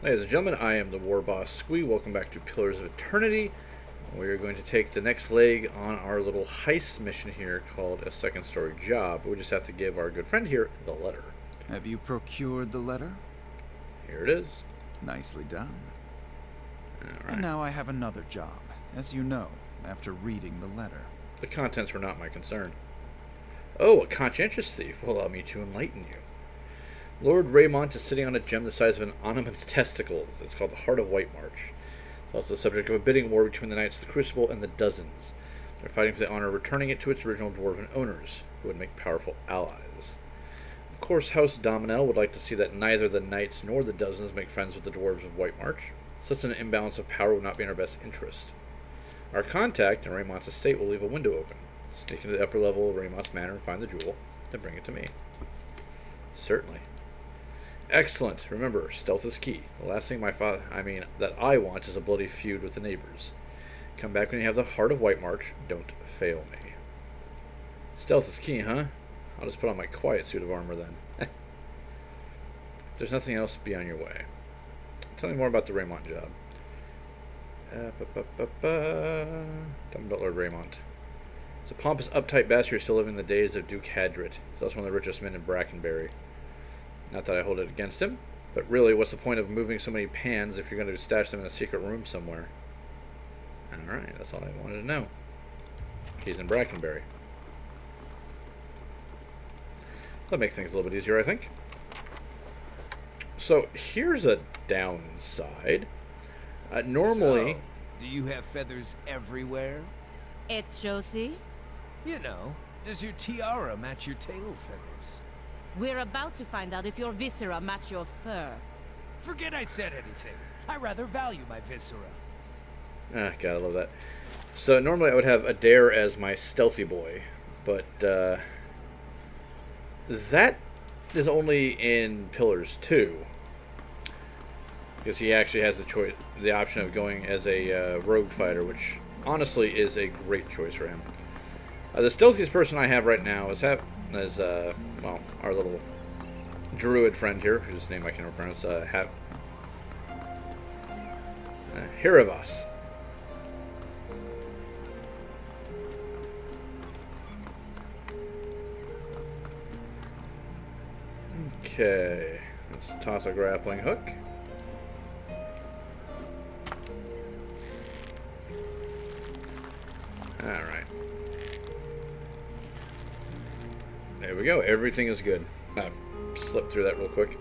Ladies and gentlemen, I am the War Boss Squee. Welcome back to Pillars of Eternity. We are going to take the next leg on our little heist mission here called A Second Story Job. We just have to give our good friend here the letter. Have you procured the letter? Here it is. Nicely done. Alright. And now I have another job, as you know, after reading the letter. The contents were not my concern. Oh, a conscientious thief will allow me to enlighten you. Lord Raymont is sitting on a gem the size of an Onaman's testicles. It's called the Heart of White March. It's also the subject of a bidding war between the Knights of the Crucible and the Dozens. They're fighting for the honor of returning it to its original dwarven owners, who would make powerful allies. Of course, House Dominel would like to see that neither the Knights nor the Dozens make friends with the dwarves of White March. Such an imbalance of power would not be in our best interest. Our contact in Raymont's estate will leave a window open. Sneak into the upper level of Raymont's manor and find the jewel, then bring it to me. Certainly. Excellent. Remember, stealth is key. The last thing that I want is a bloody feud with the neighbors. Come back when you have the Heart of White March. Don't fail me. Stealth is key, huh? I'll just put on my quiet suit of armor then. If there's nothing else, be on your way. Tell me more about the Raymont job. Tell me about Lord Raymont. He's a pompous, uptight bastard still living in the days of Duke Hadrit. He's also one of the richest men in Brackenbury. Not that I hold it against him, but really, what's the point of moving so many pans if you're going to stash them in a secret room somewhere? Alright, that's all I wanted to know. He's in Brackenbury. That'll make things a little bit easier, I think. So, here's a downside. Normally... So, do you have feathers everywhere? Josie? You know, does your tiara match your tail feathers? We're about to find out if your viscera match your fur. Forget I said anything. I rather value my viscera. Ah, gotta love that. So normally I would have Adair as my stealthy boy, but that is only in Pillars 2. Because he actually has the option of going as a rogue fighter, which honestly is a great choice for him. The stealthiest person I have right now is our little druid friend here, whose name I can't pronounce, Hiravas. Okay, let's toss a grappling hook. Alright. There we go. Everything is good. Slip through that real quick.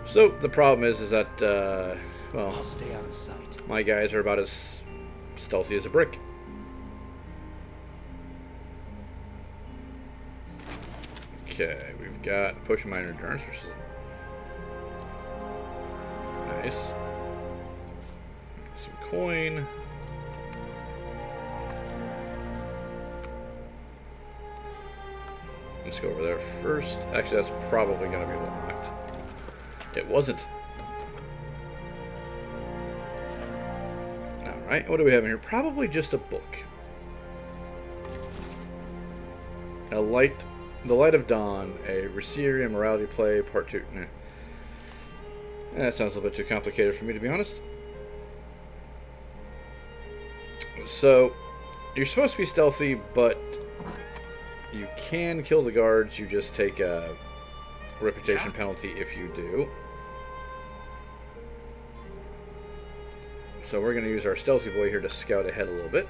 So the problem is that well, I'll stay out of sight. my guys are about as stealthy as a brick. Okay, we've got potion minor endurance, which is nice. Some coin. Let's go over there first. Actually, that's probably going to be locked. It wasn't. Alright, what do we have in here? Probably just a book. The Light of Dawn, a Reseria morality play, part 2. Nah. That sounds a little bit too complicated for me, to be honest. So, you're supposed to be stealthy, but you can kill the guards. You just take a reputation penalty if you do. So we're going to use our stealthy boy here to scout ahead a little bit.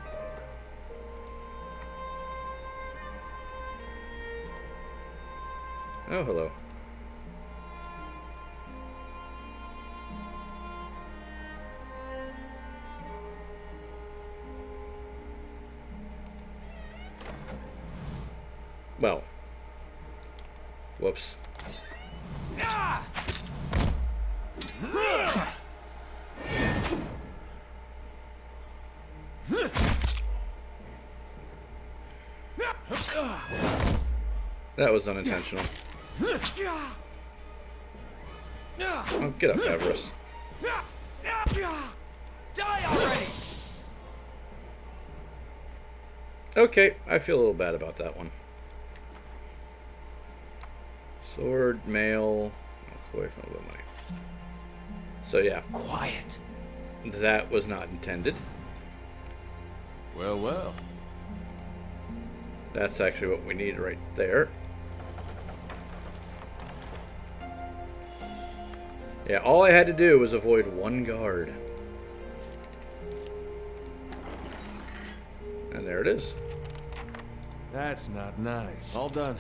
Oh, hello. Well. Whoops. That was unintentional. Oh, get up, Avarice. Die already! Okay, I feel a little bad about that one. Sword, mail. Walk away from the money. So yeah, Quiet. that was not intended. Well, well. That's actually what we need right there. Yeah, all I had to do was avoid one guard. And there it is. That's not nice. All done.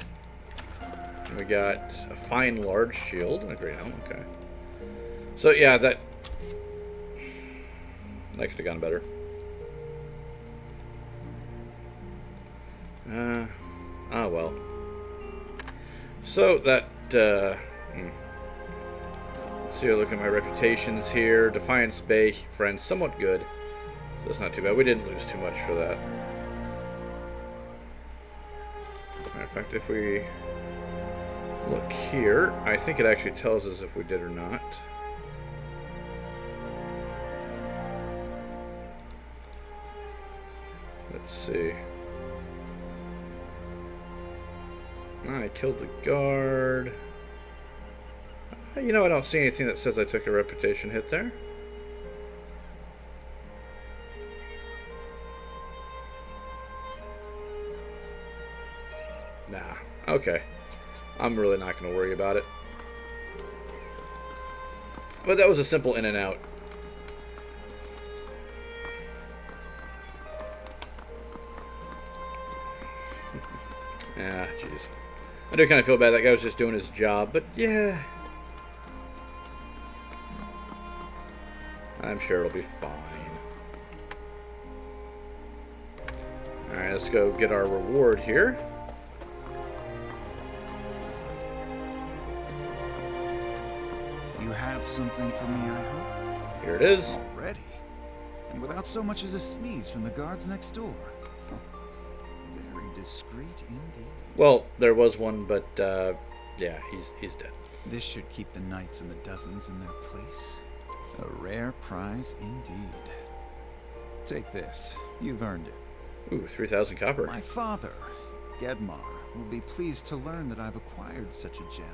We got a fine large shield and a great helm. Okay. So yeah, that could have gone better. Oh well. So that see, look at my reputations here. Defiance Bay, friends, somewhat good. So that's not too bad. We didn't lose too much for that. Matter of fact, if we look here, I think it actually tells us if we did or not. Let's see. I killed the guard. You know, I don't see anything that says I took a reputation hit there. Nah. Okay. I'm really not going to worry about it. But that was a simple in and out. Ah, jeez. I do kind of feel bad. That guy was just doing his job, but yeah. I'm sure it'll be fine. Alright, let's go get our reward here. You have something for me, I hope? Here it is. Already? And without so much as a sneeze from the guards next door. Very discreet indeed. Well, there was one, but yeah, he's dead. This should keep the knights and the dozens in their place. A rare prize indeed. Take this. You've earned it. Ooh, 3,000 copper. My father, Gedmar, will be pleased to learn that I've acquired such a gem.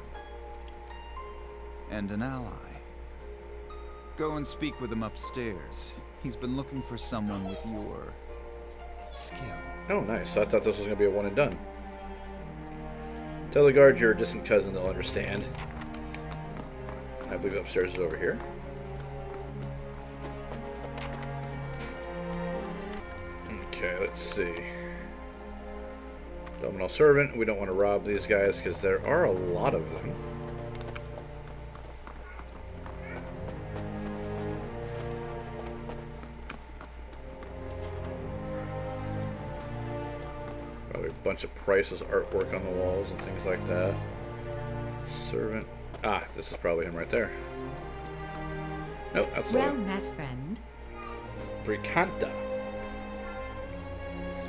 And an ally. Go and speak with him upstairs. He's been looking for someone with your skill. Oh, nice. I thought this was going to be a one and done. Tell the guard you're a distant cousin, they'll understand. I believe upstairs is over here. Okay, let's see. Dominal Servant. We don't want to rob these guys because there are a lot of them. Probably a bunch of priceless artwork on the walls and things like that. Servant. Ah, this is probably him right there. Nope, that's the Well one. met, friend. Bricanta.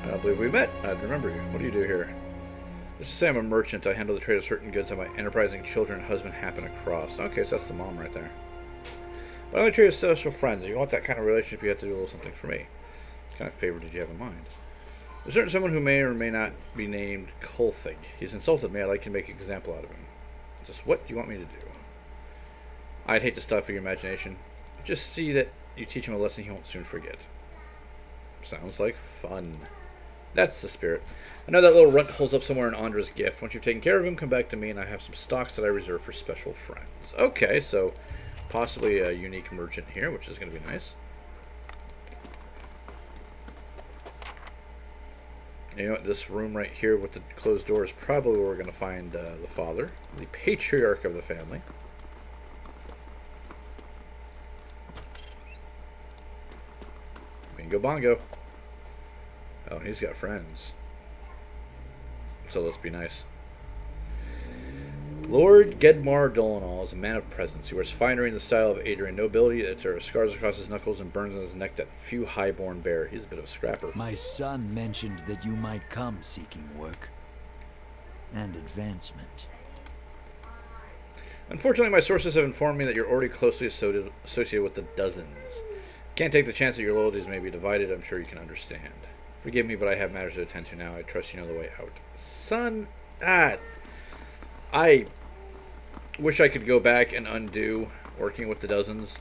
I don't believe we met. I'd remember you. What do you do here? Just to say I'm a merchant. I handle the trade of certain goods that my enterprising children and husband happen across. Okay, so that's the mom right there. But I only trade with social friends. If you want that kind of relationship, you have to do a little something for me. What kind of favor did you have in mind? There's certain someone who may or may not be named Kolthig. He's insulted me. I'd like to make an example out of him. Just what do you want me to do? I'd hate to stifle your imagination. Just see that you teach him a lesson he won't soon forget. Sounds like fun. That's the spirit. I know that little runt holds up somewhere in Andra's gift. Once you've taken care of him, come back to me, and I have some stocks that I reserve for special friends. Okay, so possibly a unique merchant here, which is going to be nice. You know what? This room right here with the closed door is probably where we're going to find the father, the patriarch of the family. Bingo bongo. Oh, and he's got friends. So let's be nice. Lord Gedmar Dolanal is a man of presence. He wears finery in the style of Adrian nobility. There are scars across his knuckles and burns on his neck that few highborn bear. He's a bit of a scrapper. My son mentioned that you might come seeking work and advancement. Unfortunately, my sources have informed me that you're already closely associated with the dozens. Can't take the chance that your loyalties may be divided. I'm sure you can understand. Forgive me, but I have matters to attend to now. I trust you know the way out. Son, Wish I could go back and undo working with the dozens.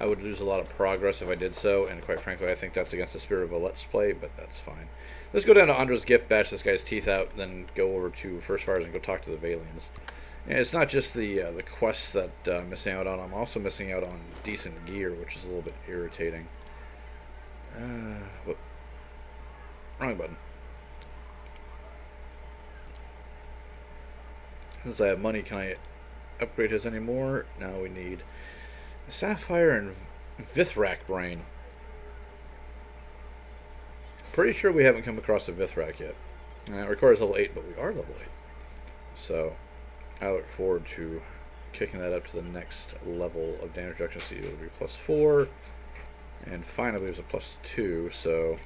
I would lose a lot of progress if I did so, and quite frankly, I think that's against the spirit of a Let's Play, but that's fine. Let's go down to Andra's Gift, bash this guy's teeth out, then go over to First Fires and go talk to the Valians. And it's not just the quests that I'm missing out on. I'm also missing out on decent gear, which is a little bit irritating. Whoop. Wrong button. Since I have money, can I upgrade his anymore? No, we need a Sapphire and Vithrak Brain. Pretty sure we haven't come across a Vithrak yet. It requires level 8, but we are level 8. So, I look forward to kicking that up to the next level of damage reduction. So it'll be +4. And finally, there's a +2. So,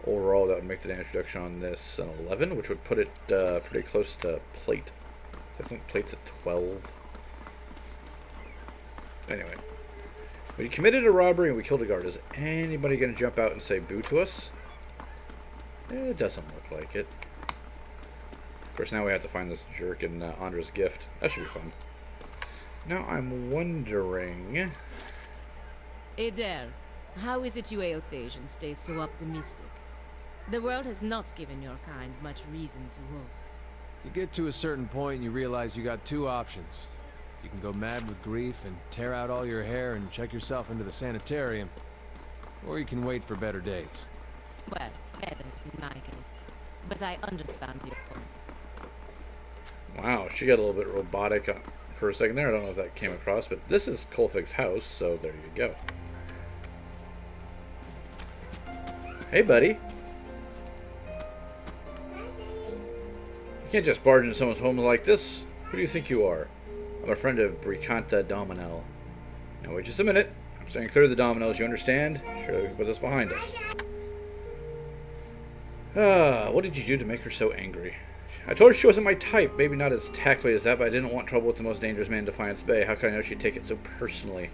overall, that would make the damage reduction on this an 11, which would put it pretty close to plate. I think plate's at 12. Anyway, we committed a robbery and we killed a guard. Is anybody going to jump out and say boo to us? It doesn't look like it. Of course, now we have to find this jerk in Andra's Gift. That should be fun. Now, I'm wondering... Eder, how is it you Eothasians stay so optimistic? The world has not given your kind much reason to hope. You get to a certain point and you realize you got two options. You can go mad with grief and tear out all your hair and check yourself into the sanitarium. Or you can wait for better days. Well, better in my case. But I understand your point. Wow, she got a little bit robotic for a second there. I don't know if that came across, but this is Kolfig's house, so there you go. Hey, buddy. You can't just barge into someone's home like this. Who do you think you are? I'm a friend of Bricanta Dominel. Now wait just a minute. I'm staying clear of the Dominoes, you understand? Surely you can put this behind us. What did you do to make her so angry? I told her she wasn't my type. Maybe not as tactfully as that, but I didn't want trouble with the most dangerous man in Defiance Bay. How could I know she'd take it so personally?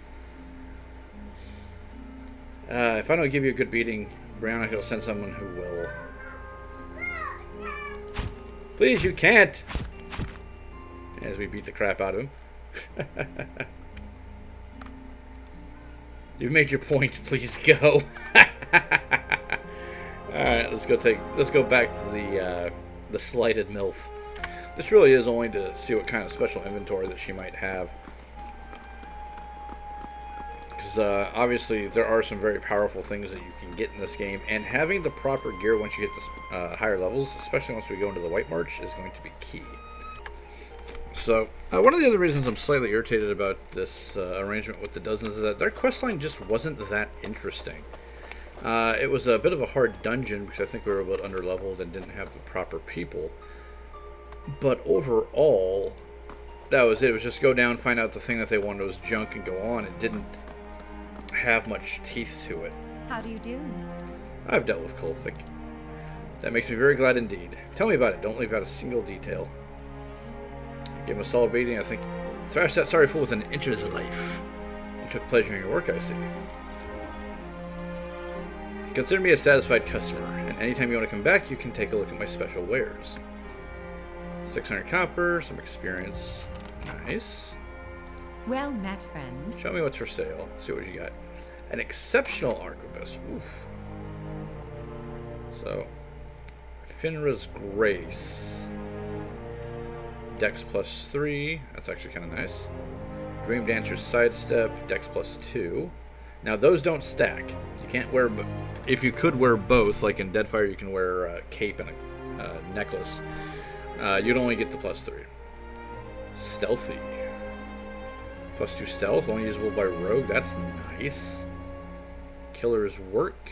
If I don't give you a good beating, Brianna will send someone who will. Please, you can't! As we beat the crap out of him. You've made your point. Please go. Alright, let's go back to the slighted MILF. This really is only to see what kind of special inventory that she might have. Because obviously there are some very powerful things that you can get in this game, and having the proper gear once you get to higher levels, especially once we go into the White March, is going to be key. So, one of the other reasons I'm slightly irritated about this arrangement with the dozens is that their questline just wasn't that interesting. It was a bit of a hard dungeon because I think we were a bit underleveled and didn't have the proper people. But overall, that was it. It was just go down, find out the thing that they wanted was junk, and go on. It didn't have much teeth to it. How do you do? I've dealt with Kolfig. That makes me very glad indeed. Tell me about it. Don't leave out a single detail. Give him a solid beating. I think thrashed that sorry fool with an inch of his life. You took pleasure in your work, I see. Consider me a satisfied customer, and anytime you want to come back, you can take a look at my special wares. 600 copper, some experience. Nice. Well met, friend. Show me what's for sale. See what you got. An exceptional arquebus. Oof. So, Finra's Grace. Dex +3. That's actually kind of nice. Dream Dancer's Sidestep. Dex +2. Now, those don't stack. You can't wear... If you could wear both, like in Deadfire, you can wear a cape and a necklace. You'd only get the +3. Stealthy. +2 stealth, only usable by rogue. That's nice. Killer's Work.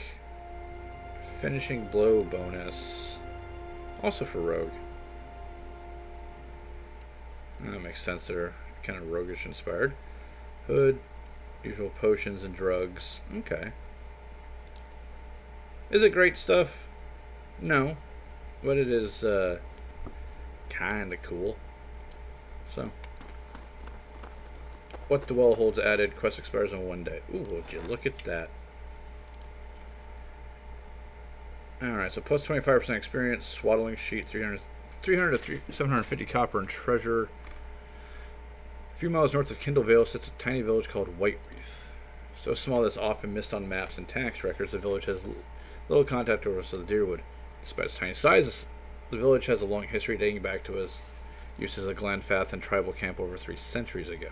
Finishing blow bonus. Also for rogue. That makes sense. They're kind of roguish inspired. Hood. Usual potions and drugs. Okay. Is it great stuff? No. But it is kind of cool. So. What the Well holds added. Quest expires in 1 day. Ooh, would you look at that. Alright, so plus 25% experience. Swaddling sheet. 300 to 750 copper and treasure. A few miles north of Kindle Vale sits a tiny village called Whitereath. So small that it's often missed on maps and tax records, the village has little contact with the rest of the Deerwood. Despite its tiny size, the village has a long history dating back to its use as a Glenfathan tribal camp over 3 centuries ago.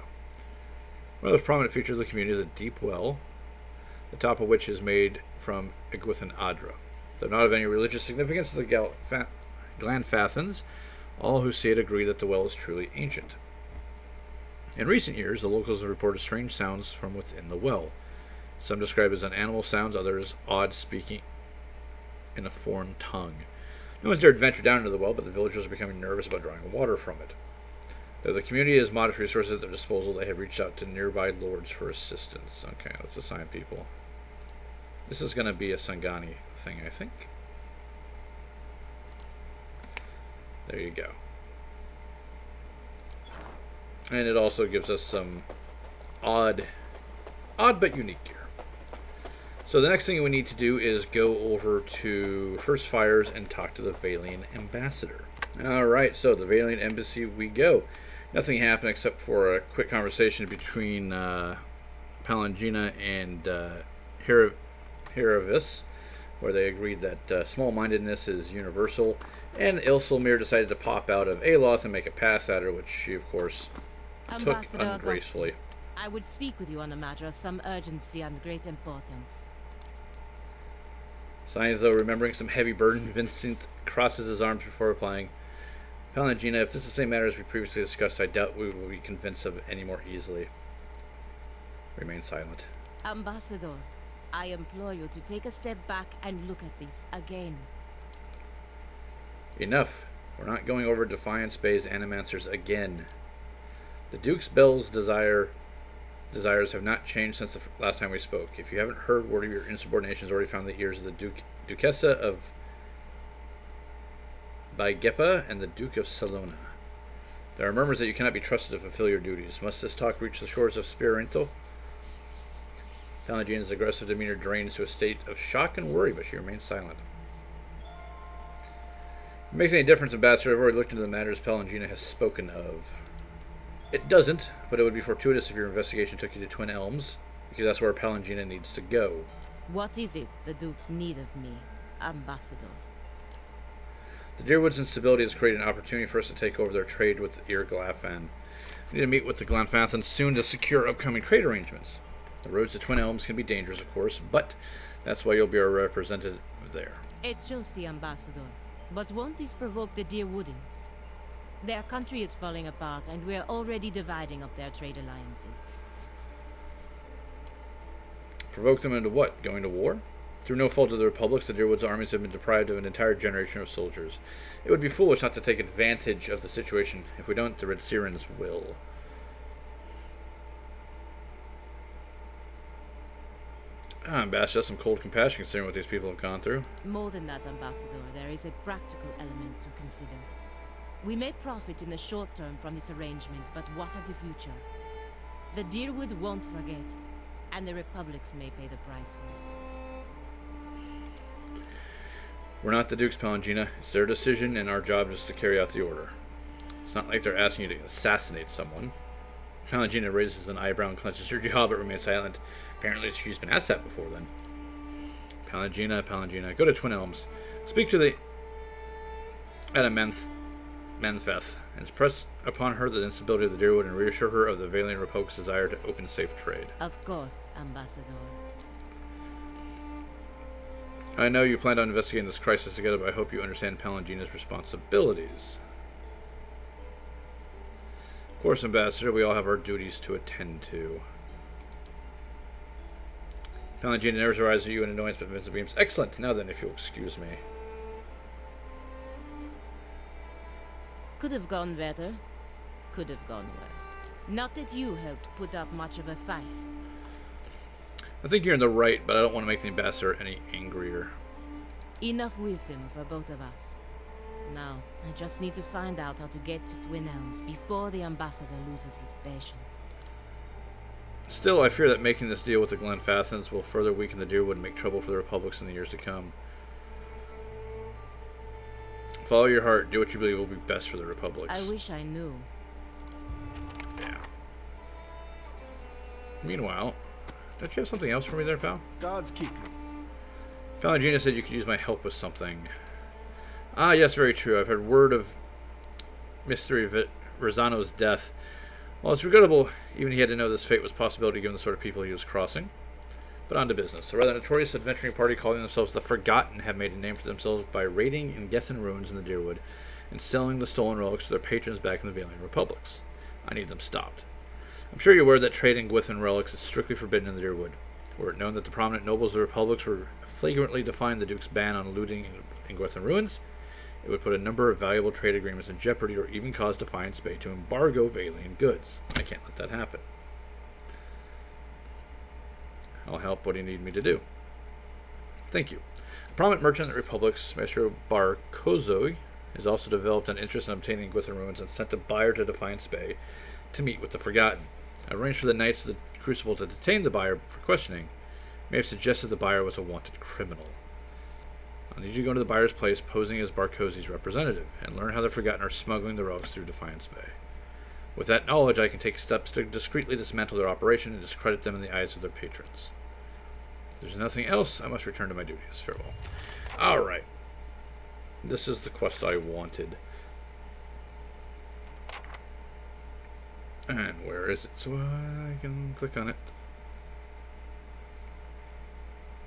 One of the prominent features of the community is a deep well, the top of which is made from Iguithan Adra. Though not of any religious significance to the Glenfathans, all who see it agree that the well is truly ancient. In recent years, the locals have reported strange sounds from within the well. Some describe as animal sounds, others odd speaking in a foreign tongue. No one's dared venture down into the well, but the villagers are becoming nervous about drawing water from it. Though the community has modest resources at their disposal, they have reached out to nearby lords for assistance. Okay, let's assign people. This is going to be a Sangani thing, I think. There you go. And it also gives us some odd but unique gear. So the next thing we need to do is go over to First Fires and talk to the Vailian ambassador. Alright, so the Vailian embassy we go. Nothing happened except for a quick conversation between Palangina and Hiravis, where they agreed that small-mindedness is universal, and Ilsilmir decided to pop out of Aloth and make a pass at her, which she, of course, took Ambassador ungracefully. Augustine, I would speak with you on a matter of some urgency and great importance. Signs, though, remembering some heavy burden, Vincent crosses his arms before replying, Palangina, if this is the same matter as we previously discussed, I doubt we will be convinced of it any more easily. Remain silent. Ambassador, I implore you to take a step back and look at this again. Enough. We're not going over Defiance Bay's Animancers again. The Duke's Bell's desires have not changed since the last time we spoke. If you haven't heard, word of your insubordination has already found the ears of the Duchessa of Baigepa and the Duke of Salona. There are murmurs that you cannot be trusted to fulfill your duties. Must this talk reach the shores of Spirito? Palangina's aggressive demeanor drains to a state of shock and worry, but she remains silent. If it makes any difference, Ambassador, I've already looked into the matters Palangina has spoken of. It doesn't, but it would be fortuitous if your investigation took you to Twin Elms, because that's where Palangina needs to go. What is it the Dukes need of me, Ambassador? The Deerwood's instability has created an opportunity for us to take over their trade with Irglafan. We need to meet with the Glenfathans soon to secure upcoming trade arrangements. The roads to Twin Elms can be dangerous, of course, but that's why you'll be our representative there. Echosi, Ambassador. But won't this provoke the Deerwoodins? Their country is falling apart, and we are already dividing up their trade alliances. Provoke them into what? Going to war? Through no fault of the Republics, the Deerwood's armies have been deprived of an entire generation of soldiers. It would be foolish not to take advantage of the situation. If we don't, the Red Sirens will. Ambassador, that's some cold compassion considering what these people have gone through. More than that, Ambassador, there is a practical element to consider. We may profit in the short term from this arrangement, but what of the future? The Deerwood won't forget, and the Republics may pay the price for it. We're not the Duke's, Palangina. It's their decision, and our job is to carry out the order. It's not like they're asking you to assassinate someone. Palangina raises an eyebrow and clenches her jaw, but remains silent. Apparently she's been asked that before, then. Palangina, go to Twin Elms. Speak to the Menthveth, and press upon her the instability of the Deerwood and reassure her of the Vailian Republic's desire to open safe trade. Of course, Ambassador. I know you planned on investigating this crisis together, but I hope you understand Palangina's responsibilities. Of course, Ambassador, we all have our duties to attend to. Palangina narrows her eyes at you in annoyance, but Vincent beams. Excellent! Now then, if you'll excuse me. Could have gone better. Could have gone worse. Not that you helped put up much of a fight. I think you're in the right, but I don't want to make the ambassador any angrier. Enough wisdom for both of us. Now, I just need to find out how to get to Twin Elms before the ambassador loses his patience. Still, I fear that making this deal with the Glenfathans will further weaken the Deerwood and make trouble for the Republics in the years to come. Follow your heart. Do what you believe will be best for the Republics. I wish I knew. Yeah. Meanwhile, don't you have something else for me there, pal? Gods keep you. Palangina said you could use my help with something. Ah, yes, very true. I've heard word of Mystery Rosano's death. Well, it's regrettable even he had to know this fate was a possibility given the sort of people he was crossing. But on to business. A rather notorious adventuring party calling themselves the Forgotten have made a name for themselves by raiding in Gethin ruins in the Deerwood and selling the stolen relics to their patrons back in the Vailian Republics. I need them stopped. I'm sure you're aware that trade in Gwithan relics is strictly forbidden in the Deerwood. Were it known that the prominent nobles of the Republics were flagrantly defying the Duke's ban on looting in Gwithan ruins, it would put a number of valuable trade agreements in jeopardy or even cause Defiance Bay to embargo Vailian goods. I can't let that happen. I'll help. What do you need me to do? Thank you. A prominent merchant in the Republic's Maestro Bar Kozog has also developed an interest in obtaining Gwithan ruins and sent a buyer to Defiance Bay to meet with the Forgotten. I arranged for the Knights of the Crucible to detain the buyer for questioning. May have suggested the buyer was a wanted criminal. I'll need you to go to the buyer's place posing as Barkozi's representative and learn how the Forgotten are smuggling the relics through Defiance Bay. With that knowledge, I can take steps to discreetly dismantle their operation and discredit them in the eyes of their patrons. If there's nothing else, I must return to my duties. Farewell. Alright. This is the quest I wanted. And where is it? So I can click on it.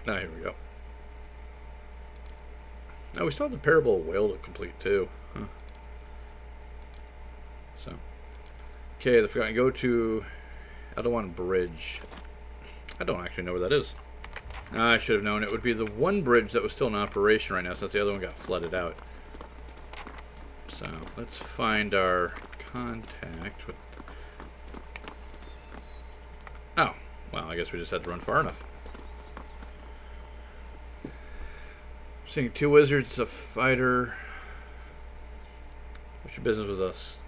Ah, here we go. Now we still have the Parable of Whale to complete too. Huh. So, okay, the Forgotten. Go to Eldawan Bridge. I don't actually know where that is. I should have known. It would be the one bridge that was still in operation right now, since the other one got flooded out. So let's find our contact with. Oh, well, I guess we just had to run far enough. Seeing 2 wizards, a fighter. What's your business with us?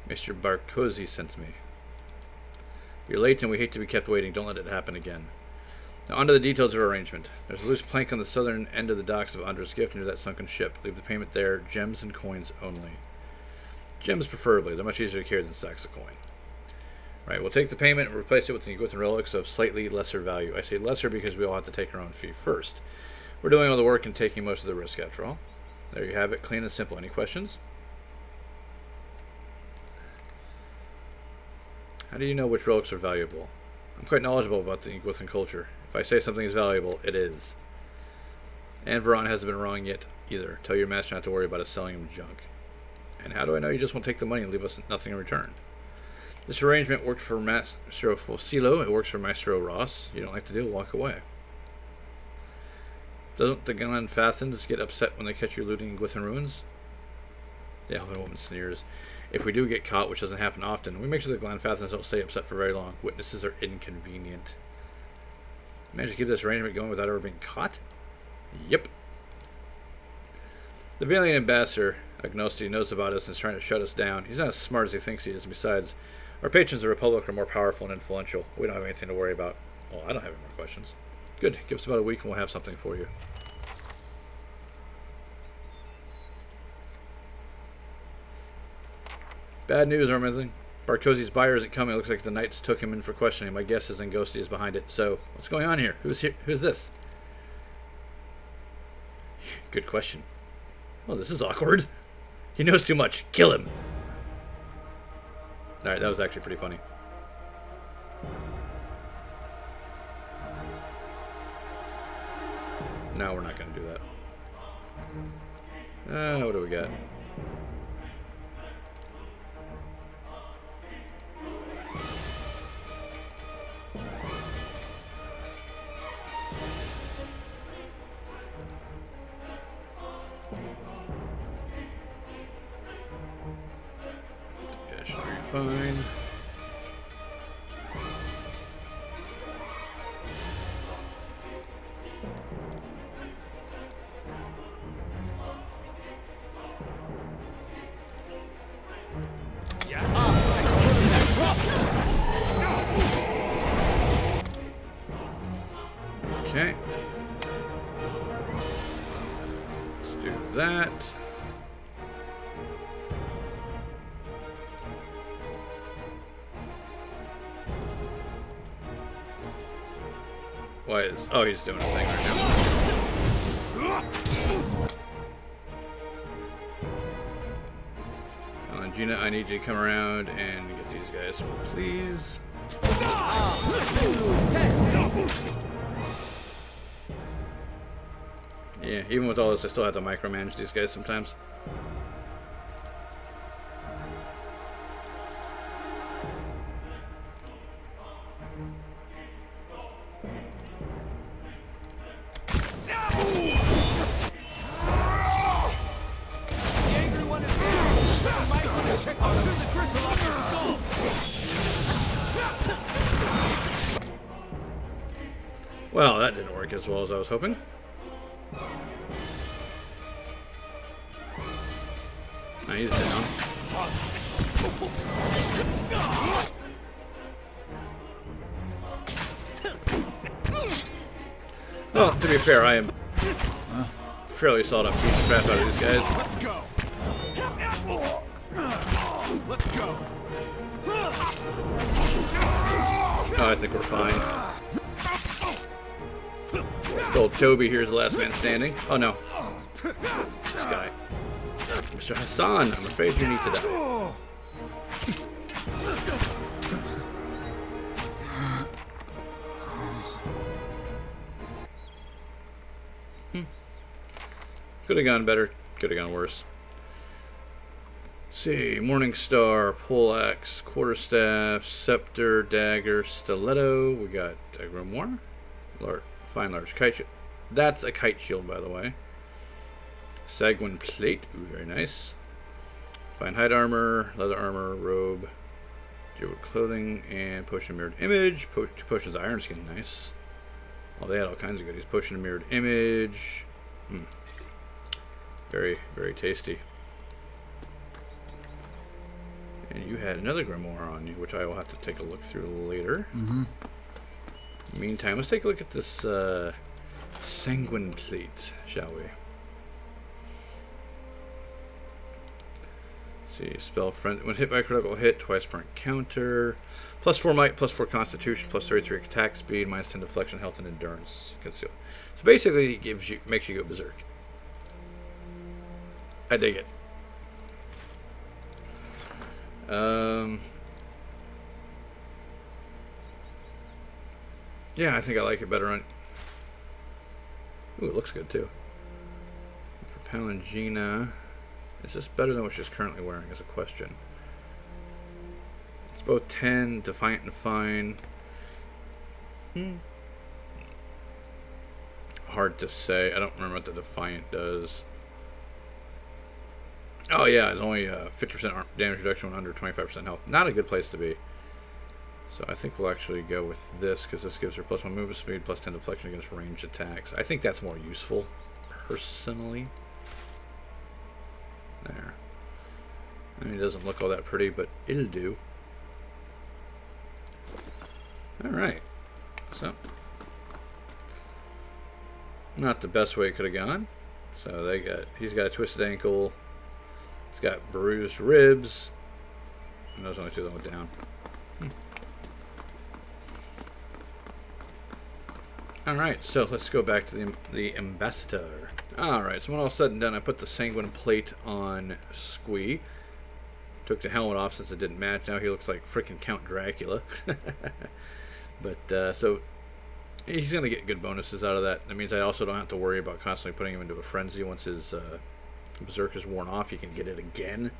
Mr. Barkozi sent me. You're late and we hate to be kept waiting. Don't let it happen again. Now on to the details of our arrangement. There's a loose plank on the southern end of the docks of Andra's Gift near that sunken ship. Leave the payment there. Gems and coins only. Gems preferably. They're much easier to carry than stacks of coin. Right, we'll take the payment and replace it with the Gwithan relics of slightly lesser value. I say lesser because we all have to take our own fee first. We're doing all the work and taking most of the risk after all. There you have it, clean and simple. Any questions? How do you know which relics are valuable? I'm quite knowledgeable about the Gwithan culture. If I say something is valuable, it is. And Veron hasn't been wrong yet either. Tell your master not to worry about us selling him junk. And how do I know you just won't take the money and leave us nothing in return? This arrangement worked for Maestro Fosilo. It works for Maestro Ross. You don't like the deal, walk away. Doesn't the Glenfathans get upset when they catch you looting in Gwithan ruins? The elven woman sneers. If we do get caught, which doesn't happen often, we make sure the Glenfathans don't stay upset for very long. Witnesses are inconvenient. Managed to keep this arrangement going without ever being caught? Yep. The Vailian ambassador, Agnosti, knows about us and is trying to shut us down. He's not as smart as he thinks he is. Besides, our patrons of the Republic are more powerful and influential. We don't have anything to worry about. Well, I don't have any more questions. Good. Give us about a week and we'll have something for you. Bad news, Armithling. Barkozi's buyer isn't coming. It looks like the Knights took him in for questioning. My guess is Angosti is behind it. So, what's going on here? Who's here? Who's this? Good question. Well, this is awkward. He knows too much. Kill him. Alright, that was actually pretty funny. No, we're not going to do that. What do we got? That should be fine. Okay. Let's do that. Why is... Oh, he's doing a thing right now. Come on, Gina, I need you to come around and get these guys, please. Yeah, even with all this, I still have to micromanage these guys sometimes. Well, that didn't work as well as I was hoping. Now he's down. Well, to be fair, I am fairly solid on beating the crap out of these guys. Let's go. Let's go. Oh, I think we're fine. Old Toby here's the last man standing. Oh no. This guy. Mr. Hassan, I'm afraid you need to die. Could have gone better, could have gone worse. Let's see, Morningstar, Poleaxe, Quarterstaff, Scepter, Dagger, Stiletto. We got a Grimoire. Fine large kite shield. That's a kite shield, by the way. Sagwin plate. Ooh, very nice. Fine hide armor, leather armor, robe, jeweled clothing, and potion mirrored image. Two potions of iron skin. Nice. Well, they had all kinds of goodies. Potion of mirrored image. Very, very tasty. And you had another grimoire on you, which I will have to take a look through later. Meantime, let's take a look at this sanguine plate, shall we? See, spell friend. When hit by a critical hit, twice per encounter. Plus 4 might, plus 4 constitution, plus 33 attack speed, minus 10 deflection, health, and endurance. Conceal. So basically, it gives you, makes you go berserk. I dig it. Yeah, I think I like it better on... Ooh, it looks good too. For Palangina, is this better than what she's currently wearing is a question. It's both 10, Defiant and Fine. Hard to say. I don't remember what the Defiant does. Oh yeah, it's only 50% damage reduction when under 25% health. Not a good place to be. So I think we'll actually go with this, because this gives her plus 1 movement speed, plus 10 deflection against ranged attacks. I think that's more useful, personally. There. I mean, it doesn't look all that pretty, but it'll do. Alright. So. Not the best way it could have gone. So he's got a twisted ankle. He's got bruised ribs. And those only two that went down. Alright, so let's go back to the ambassador. Alright, so when all said and done, I put the sanguine plate on Squee. Took the helmet off since it didn't match. Now he looks like freaking Count Dracula. But, so, he's going to get good bonuses out of that. That means I also don't have to worry about constantly putting him into a frenzy. Once his berserk is worn off, he can get it again,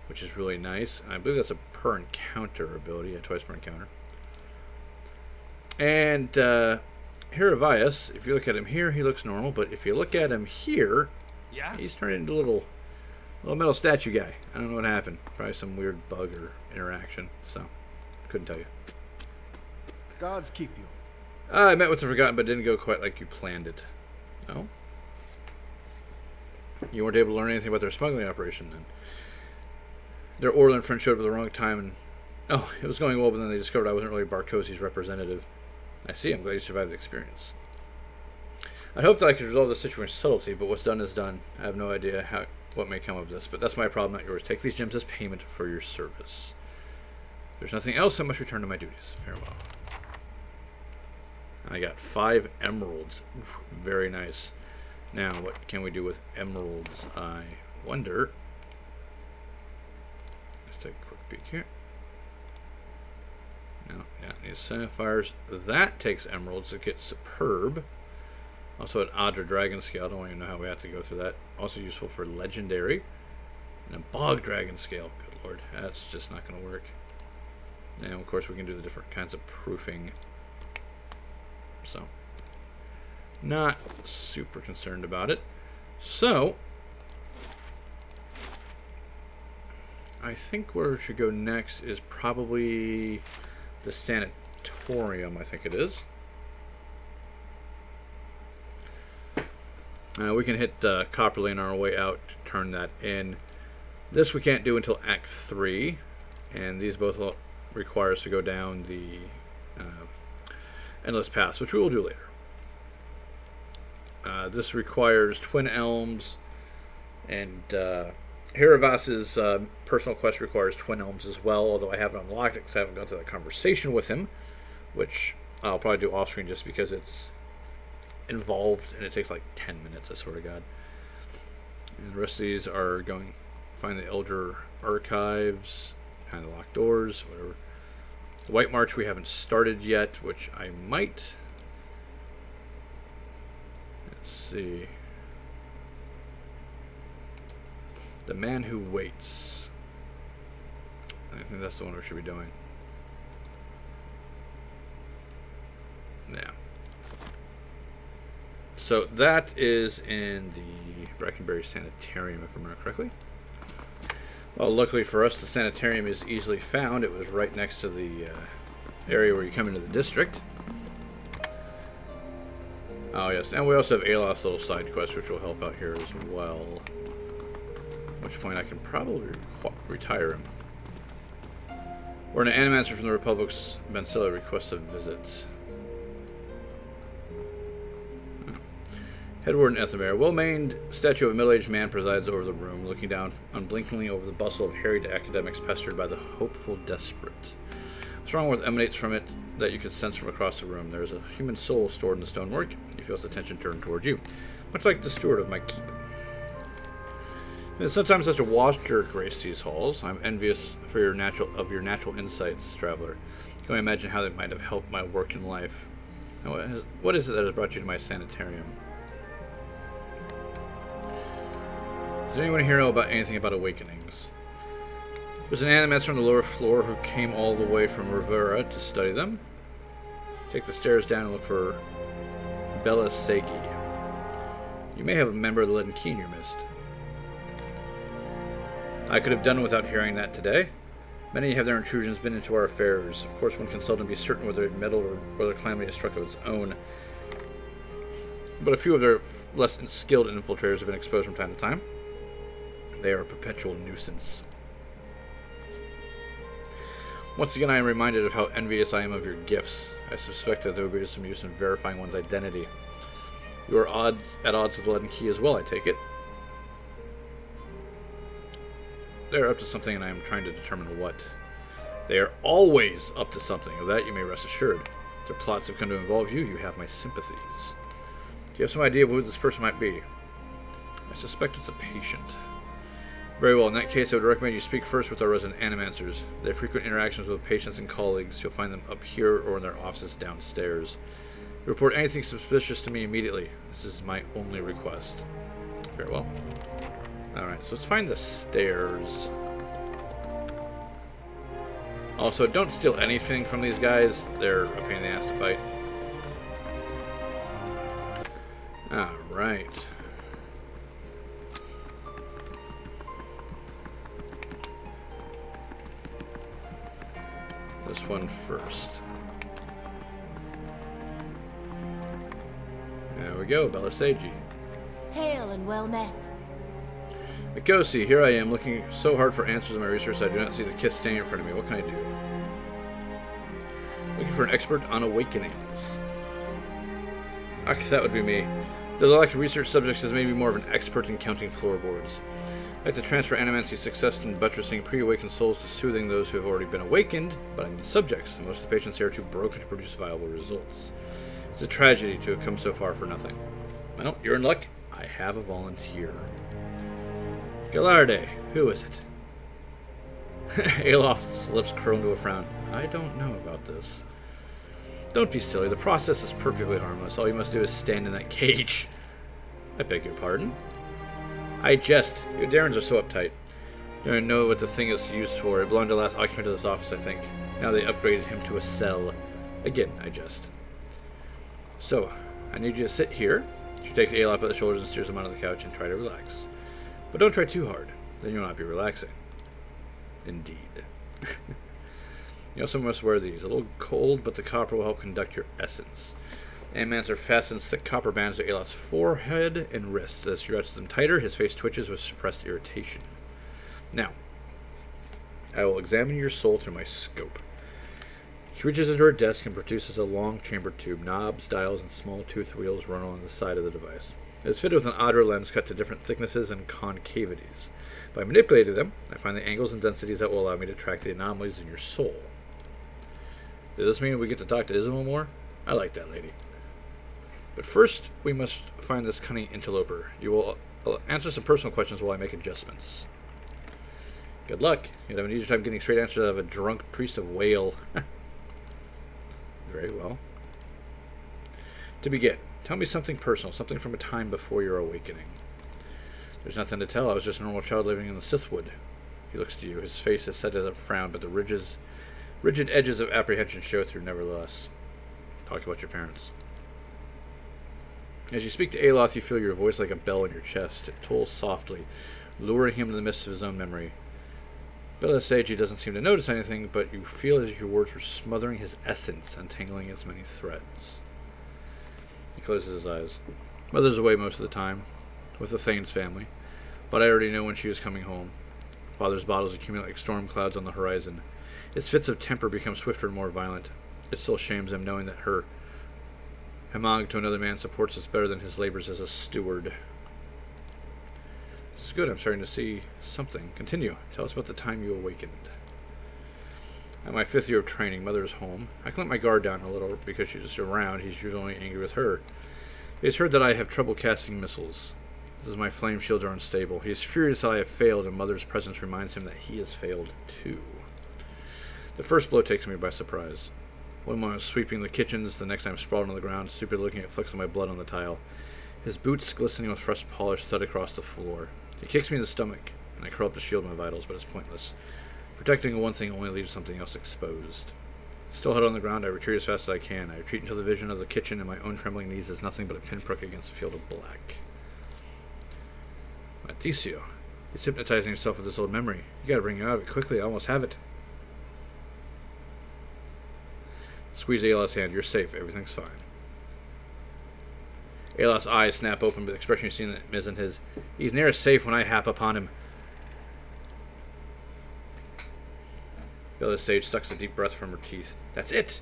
which is really nice. I believe that's a per encounter ability, twice per encounter. And, Heravias, if you look at him here, he looks normal, but if you look at him here, he's turned into a little metal statue guy. I don't know what happened. Probably some weird bug or interaction, so couldn't tell you. Gods keep you. I met with the Forgotten, but didn't go quite like you planned it. Oh? You weren't able to learn anything about their smuggling operation, then. Their Orlan friend showed up at the wrong time, and... Oh, it was going well, but then they discovered I wasn't really Barkosi's representative. I see, I'm glad you survived the experience. I hoped that I could resolve the situation with subtlety, but what's done is done. I have no idea what may come of this, but that's my problem, not yours. Take these gems as payment for your service. If there's nothing else, I must return to my duties. Farewell. I got 5 emeralds. Very nice. Now, what can we do with emeralds? I wonder. Let's take a quick peek here. No, yeah, need sapphires. That takes emeralds. It gets superb. Also an Adra Dragon Scale. I don't even know how we have to go through that. Also useful for legendary. And a Bog Dragon Scale. Good lord. That's just not going to work. And of course we can do the different kinds of proofing. So, not super concerned about it. So, I think where we should go next is probably the sanatorium, I think it is. We can hit Copperlane on our way out to turn that in. This we can't do until Act 3, and these both require us to go down the Endless Pass, which we will do later. This requires Twin Elms, and Heravas's personal quest requires Twin Elms as well, although I haven't unlocked it because I haven't gone through that conversation with him, which I'll probably do off screen just because it's involved and it takes like 10 minutes, I swear to God. And the rest of these are going find the Elder Archives, kind of locked doors, whatever. The White March we haven't started yet, which I might. Let's see. The Man Who Waits. I think that's the one we should be doing. Yeah. So that is in the Brackenberry Sanitarium, if I remember correctly. Well, luckily for us, the sanitarium is easily found. It was right next to the area where you come into the district. Oh, yes. And we also have Alos' little side quest, which will help out here as well. At which point I can probably retire him. Where an animator from the Republic's Bansilla requests a visit. Headward and Ethelmere. Well-maned statue of a middle-aged man presides over the room, looking down unblinkingly over the bustle of harried academics pestered by the hopeful desperate. A strong warmth emanates from it that you can sense from across the room. There is a human soul stored in the stonework. He feels attention turned toward you, much like the steward of my keep. It is sometimes such a washer grace these halls. I'm envious for your natural insights, traveler. You can imagine how they might have helped my work in life. Now, what is it that has brought you to my sanitarium? Does anyone here know about anything about awakenings? There's an animator on the lower floor who came all the way from Rivera to study them. Take the stairs down and look for Bella Segi. You may have a member of the Leaden Key in your midst. I could have done without hearing that today. Many have their intrusions been into our affairs. Of course, one can seldom be certain whether it meddled or whether calamity has struck of its own. But a few of their less skilled infiltrators have been exposed from time to time. They are a perpetual nuisance. Once again, I am reminded of how envious I am of your gifts. I suspect that there would be some use in verifying one's identity. You are at odds with the Leaden Key as well, I take it. They are up to something, and I am trying to determine what. They are always up to something. Of that you may rest assured. If their plots have come to involve you, you have my sympathies. Do you have some idea of who this person might be? I suspect it's a patient. Very well, in that case I would recommend you speak first with our resident animancers. They have frequent interactions with patients and colleagues. You'll find them up here or in their offices downstairs. Report anything suspicious to me immediately. This is my only request. Farewell. Alright, so let's find the stairs. Also, don't steal anything from these guys. They're a pain in the ass to fight. Alright. This one first. There we go, Bella Segi. Hail and well met. Mikosi, here I am, looking so hard for answers in my research I do not see the kiss standing in front of me. What can I do? Looking for an expert on awakenings. Okay, that would be me. The lack of research subjects has made me more of an expert in counting floorboards. I like to transfer Animancy's success in buttressing pre-awakened souls to soothing those who have already been awakened, but I need subjects, and most of the patients here are too broken to produce viable results. It's a tragedy to have come so far for nothing. Well, you're in luck. I have a volunteer. Gallarde, who is it? Alof's lips curl into a frown. I don't know about this. Don't be silly. The process is perfectly harmless. All you must do is stand in that cage. I beg your pardon? I jest. Your Darrens are so uptight. You don't know what the thing is used for. It belonged to the last occupant of this office, I think. Now they upgraded him to a cell. Again, I jest. So, I need you to sit here. She takes Alof by the shoulders and steers him onto the couch and try to relax. But don't try too hard. Then you'll not be relaxing. Indeed. You also must wear these. A little cold, but the copper will help conduct your essence. Ant-Mans are fastened thick copper bands to Alof's forehead and wrists. As she stretches them tighter, his face twitches with suppressed irritation. Now, I will examine your soul through my scope. She reaches into her desk and produces a long chambered tube. Knobs, dials, and small tooth wheels run along the side of the device. It is fitted with an odder lens cut to different thicknesses and concavities. By manipulating them, I find the angles and densities that will allow me to track the anomalies in your soul. Does this mean we get to talk to Isabel more? I like that lady. But first, we must find this cunning interloper. You will answer some personal questions while I make adjustments. Good luck. You'd have an easier time getting straight answers out of a drunk priest of Whale. Very well. To begin, tell me something personal, something from a time before your awakening. There's nothing to tell. I was just a normal child living in the Sithwood. He looks to you. His face is set as a frown, but the rigid edges of apprehension show through nevertheless. Talk about your parents. As you speak to Alof, you feel your voice like a bell in your chest. It tolls softly, luring him to the mists of his own memory. Belisage doesn't seem to notice anything, but you feel as if your words were smothering his essence, untangling its many threads. He closes his eyes. Mother's away most of the time, with the Thanes family, but I already know when she is coming home. Father's battles accumulate like storm clouds on the horizon. His fits of temper become swifter and more violent. It still shames him knowing that her Hemag to another man supports us better than his labors as a steward. This is good. I'm starting to see something. Continue. Tell us about the time you awakened. At my 5th year of training, Mother is home. I can let my guard down a little because she's around. He's usually angry with her. He has heard that I have trouble casting missiles. As my flame shields are unstable. He is furious that I have failed, and Mother's presence reminds him that he has failed too. The first blow takes me by surprise. One moment I was sweeping the kitchens, the next I'm sprawled on the ground, stupidly looking at flecks of my blood on the tile. His boots, glistening with fresh polish, thud across the floor. He kicks me in the stomach, and I curl up to shield my vitals, but it's pointless. Protecting one thing only leaves something else exposed. Still held on the ground, I retreat as fast as I can. I retreat until the vision of the kitchen and my own trembling knees is nothing but a pinprick against a field of black. Mauricio, he's hypnotizing himself with this old memory. You gotta bring him out of it quickly. I almost have it. Squeeze Alof's hand. You're safe. Everything's fine. Alof's eyes snap open, but the expression you see in them isn't his. He's near as safe when I hap upon him. Belisage sucks a deep breath from her teeth. That's it!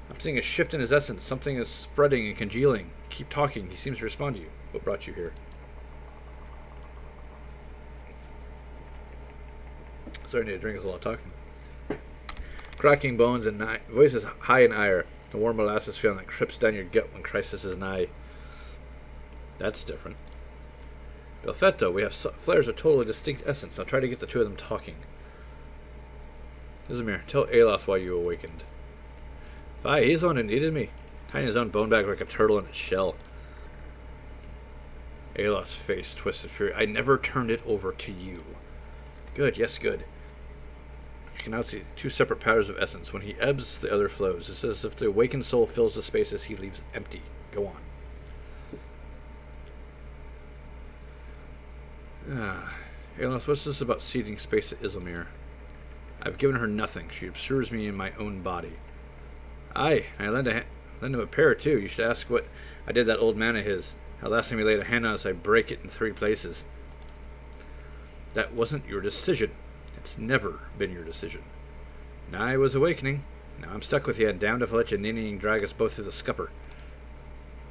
I'm seeing a shift in his essence. Something is spreading and congealing. Keep talking. He seems to respond to you. What brought you here? Sorry, I need a drink. There's a lot of talking. Cracking bones and voices high in ire. The warm molasses feeling that creeps down your gut when crisis is nigh. That's different. Belfetto, we have flares of totally distinct essence. Now try to get the two of them talking. Izmir, tell Alof why you awakened. Fie, he's the one who needed me. Hiding his own bone bag like a turtle in its shell. Alof's face twisted fury. I never turned it over to you. Good, yes, good. You can now see two separate patterns of essence. When he ebbs, the other flows. It's as if the awakened soul fills the spaces he leaves empty. Go on. Alof, what's this about ceding space to Izmir? I've given her nothing. She obscures me in my own body. Aye, I lend him a pair too. You should ask what I did that old man of his. How last time he laid a hand on us, I break it in 3 places. That wasn't your decision. It's never been your decision. Now I was awakening. Now I'm stuck with you and damned if I let you ninnying drag us both through the scupper.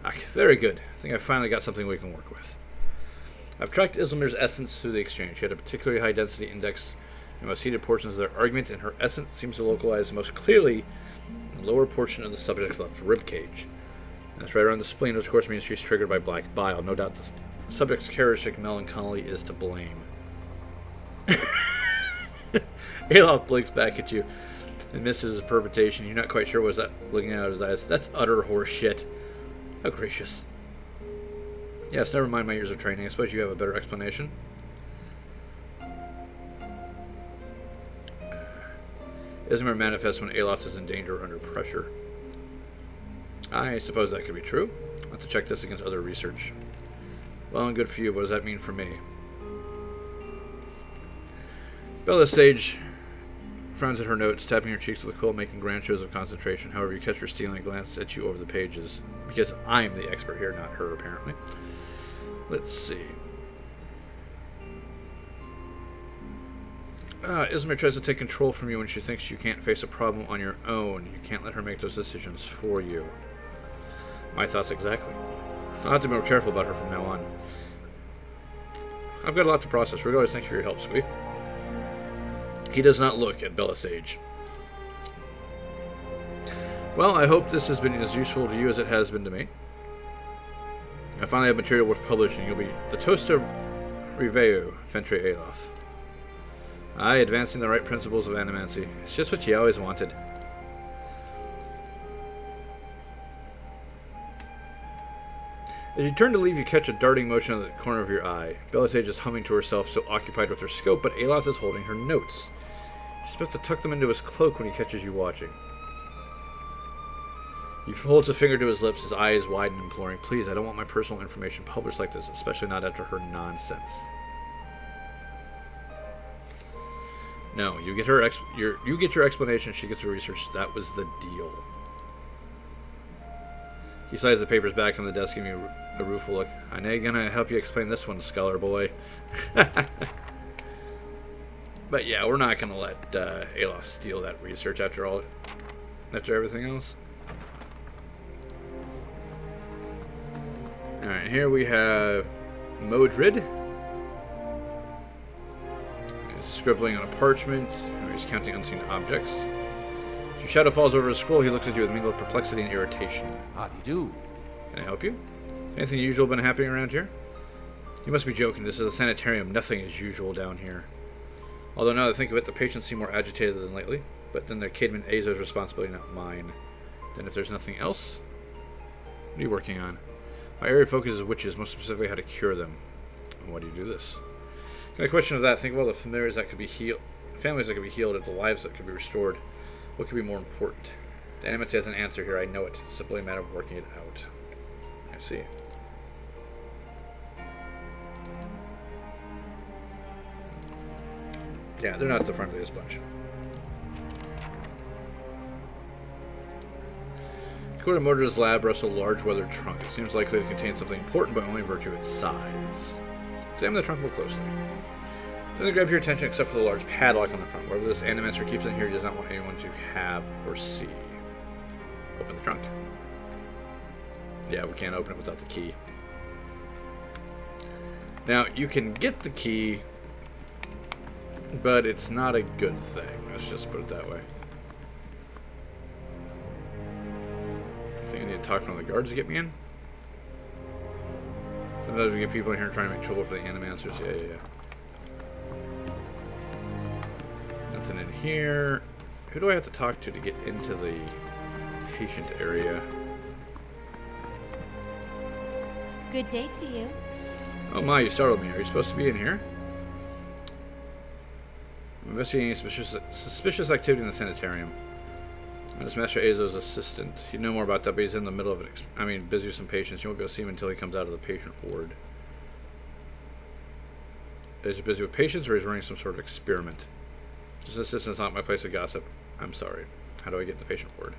Aye, very good. I think I've finally got something we can work with. I've tracked Izmir's essence through the exchange. She had a particularly high density index in the most heated portions of their argument, and her essence seems to localize most clearly in the lower portion of the subject's left ribcage. That's right around the spleen, which of course means she's triggered by black bile. No doubt the subject's characteristic melancholy is to blame. Aloth blinks back at you and misses his perpetration. You're not quite sure what's that looking out of his eyes. That's utter horse shit. How gracious. Yes, never mind my years of training. I suppose you have a better explanation. Ismir manifests when Aloth is in danger or under pressure. I suppose that could be true. I'll have to check this against other research. Well and good for you. What does that mean for me? Bella Sage frowns at her notes, tapping her cheeks with a quill, making grand shows of concentration. However, you catch her stealing a glance at you over the pages. Because I'm the expert here, not her, apparently. Let's see. Ismir tries to take control from you when she thinks you can't face a problem on your own. You can't let her make those decisions for you. My thoughts exactly. I'll have to be more careful about her from now on. I've got a lot to process. Regardless, thank you for your help, Squee. He does not look at Bella Sage. Well, I hope this has been as useful to you as it has been to me. I finally have material worth publishing. You'll be the Toaster Reveu, Fentre Aloth. Aye, advancing the right principles of animancy. It's just what you always wanted. As you turn to leave, you catch a darting motion at the corner of your eye. Bella Sage is humming to herself, so occupied with her scope, but Aloth is holding her notes. She's about to tuck them into his cloak when he catches you watching. He holds a finger to his lips, his eyes widen, imploring, "Please, I don't want my personal information published like this, especially not after her nonsense." No, you get her you get your explanation, she gets her research. That was the deal. He slides the papers back on the desk, giving you a rueful look. "I'm gonna help you explain this one, scholar boy." But yeah, we're not gonna let Aloth steal that research after everything else. Alright, here we have Modred. He's scribbling on a parchment. He's counting unseen objects. As your shadow falls over his scroll, he looks at you with mingled perplexity and irritation. How do you do? Can I help you? Anything usual been happening around here? You must be joking. This is a sanitarium. Nothing is usual down here. Although now that I think of it, the patients seem more agitated than lately. But then they're Caedmon Azo's responsibility, not mine. Then if there's nothing else, what are you working on? My area of focus is witches, most specifically how to cure them. And why do you do this? Got a question of that. Think of all the familiars that could be healed, families that could be healed, and the lives that could be restored. What could be more important? The Animacy has an answer here. I know it. It's simply a matter of working it out. I see. Yeah, they're not the friendliest bunch. According to Mordred's lab rests a large weathered trunk. It seems likely to contain something important by only virtue of its size. Examine the trunk more closely. Nothing grabs your attention except for the large padlock on the front. Whatever this Animancer keeps in here, he does not want anyone to have or see. Open the trunk. Yeah, we can't open it without the key. Now, you can get the key, but it's not a good thing. Let's just put it that way. I think I need to talk to one of the guards to get me in. Sometimes we get people in here trying to make trouble for the Animancers. Yeah. Nothing in here. Who do I have to talk to get into the patient area? Good day to you. Oh my, you startled me. Are you supposed to be in here? I'm investigating suspicious activity in the sanitarium. I'm just Master Azo's assistant. He'd know more about that, but he's in the middle of it. Busy with some patients. You won't be able to see him until he comes out of the patient ward. Is he busy with patients, or is he running some sort of experiment? This assistant's not my place of gossip. I'm sorry. How do I get in the patient ward?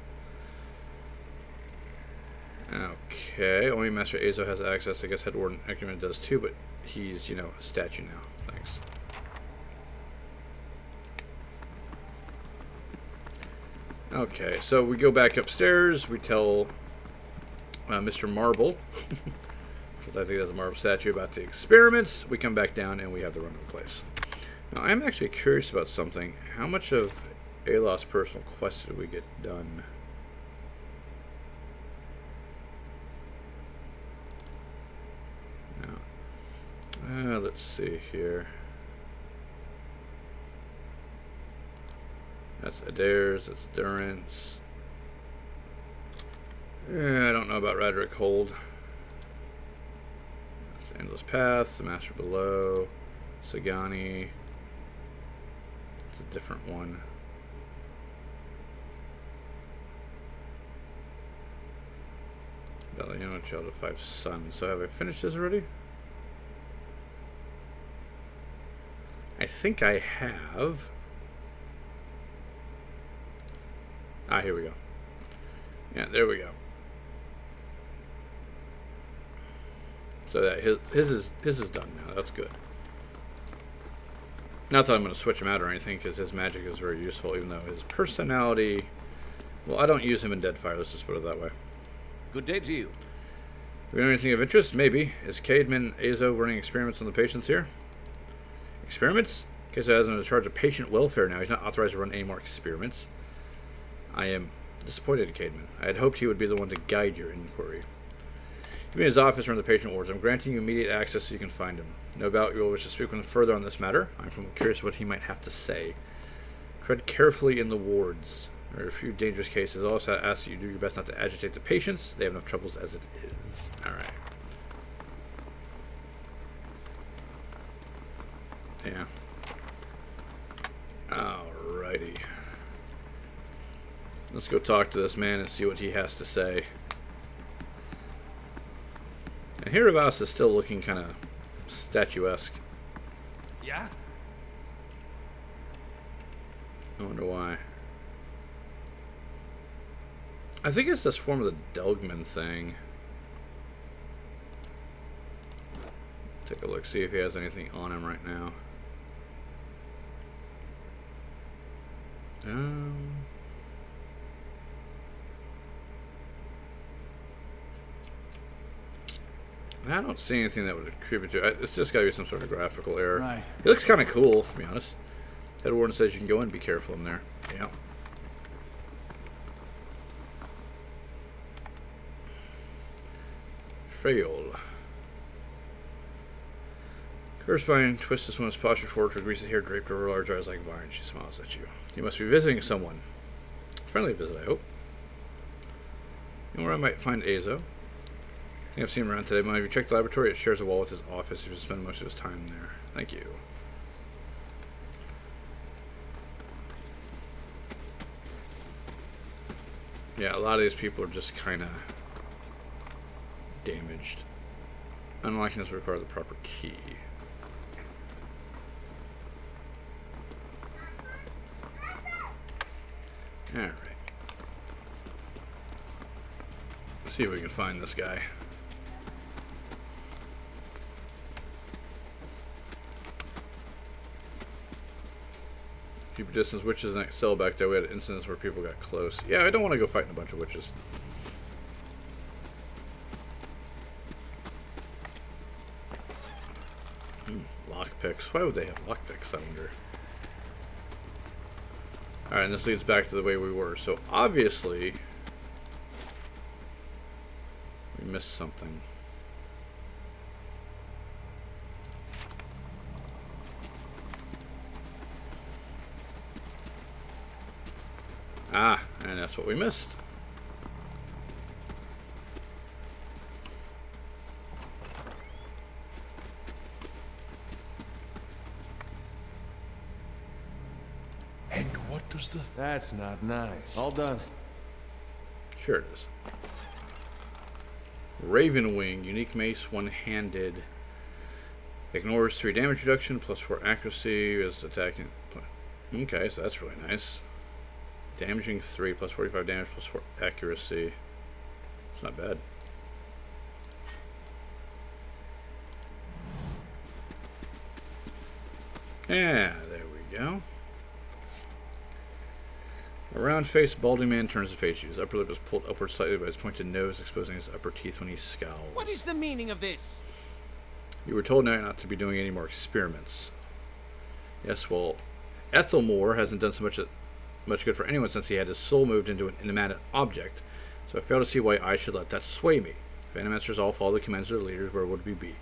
Okay, only Master Azo has access. I guess Head Warden Eckerman does too, but he's, a statue now. Thanks. Okay, so we go back upstairs. We tell Mr. Marble, because I think that's a marble statue, about the experiments. We come back down and we have the run of the place. Now, I'm actually curious about something. How much of Aloth's personal quest did we get done? let's see here. That's Adair's, that's Durance. I don't know about Roderick Hold. That's Endless Paths, The Master Below, Sagani. It's a different one. Belliano, Child of Five Sons. So have I finished this already? I think I have. Ah, here we go. Yeah, there we go. So that his is done now. That's good. Not that I'm going to switch him out or anything, because his magic is very useful, even though his personality... Well, I don't use him in Deadfire, let's just put it that way. Good day to you. Do we know anything of interest? Maybe. Is Caedmon Azo running experiments on the patients here? Experiments? Queso has him in charge of patient welfare now. He's not authorized to run any more experiments. I am disappointed in Caedmon. I had hoped he would be the one to guide your inquiry. Give me his office or in the patient wards. I'm granting you immediate access so you can find him. No doubt you will wish to speak with him further on this matter. I'm curious what he might have to say. Tread carefully in the wards. There are a few dangerous cases. I also ask that you do your best not to agitate the patients. They have enough troubles as it is. Alright. Yeah. Alrighty. Let's go talk to this man and see what he has to say. And Hiravas is still looking kind of statuesque. Yeah? I wonder why. I think it's this form of the Delgman thing. Take a look, see if he has anything on him right now. I don't see anything that would attribute to it. It's just got to be some sort of graphical error. Right. It looks kind of cool, to be honest. Head warden says you can go in. Be careful in there. Yeah. Frayol. Corresponding twist this woman's posture forward to grease the hair draped over her large eyes like vine. She smiles at you. You must be visiting someone. Friendly visit, I hope. You know where I might find Azo? I think I've seen him around today. Mind if you check the laboratory? It shares a wall with his office. He should spend most of his time there. Thank you. Yeah, a lot of these people are just kind of damaged. Unlocking this will require the proper key. Alright. Let's see if we can find this guy. Keep your distance. Witches next cell back there. We had incidents where people got close. Yeah, I don't want to go fighting a bunch of witches. Lockpicks. Why would they have lockpicks, I wonder? Alright, and this leads back to the way we were. So, obviously, we missed something. Ah, and that's what we missed. And what does the... That's not nice. All done. Sure it is. Raven Wing, unique mace, one-handed. Ignores 3 damage reduction, plus 4 accuracy, is attacking. Okay, so that's really nice. Damaging 3, plus 45 damage, plus 4 accuracy. It's not bad. Yeah, there we go. A round-faced, balding man turns to face you. His upper lip is pulled upward slightly by his pointed nose, exposing his upper teeth when he scowls. What is the meaning of this? You were told now not to be doing any more experiments. Yes, well, Ethelmore hasn't done so much good for anyone since he had his soul moved into an inanimate object, so I fail to see why I should let that sway me. If Animasters all follow the commands of their leaders, where would we be?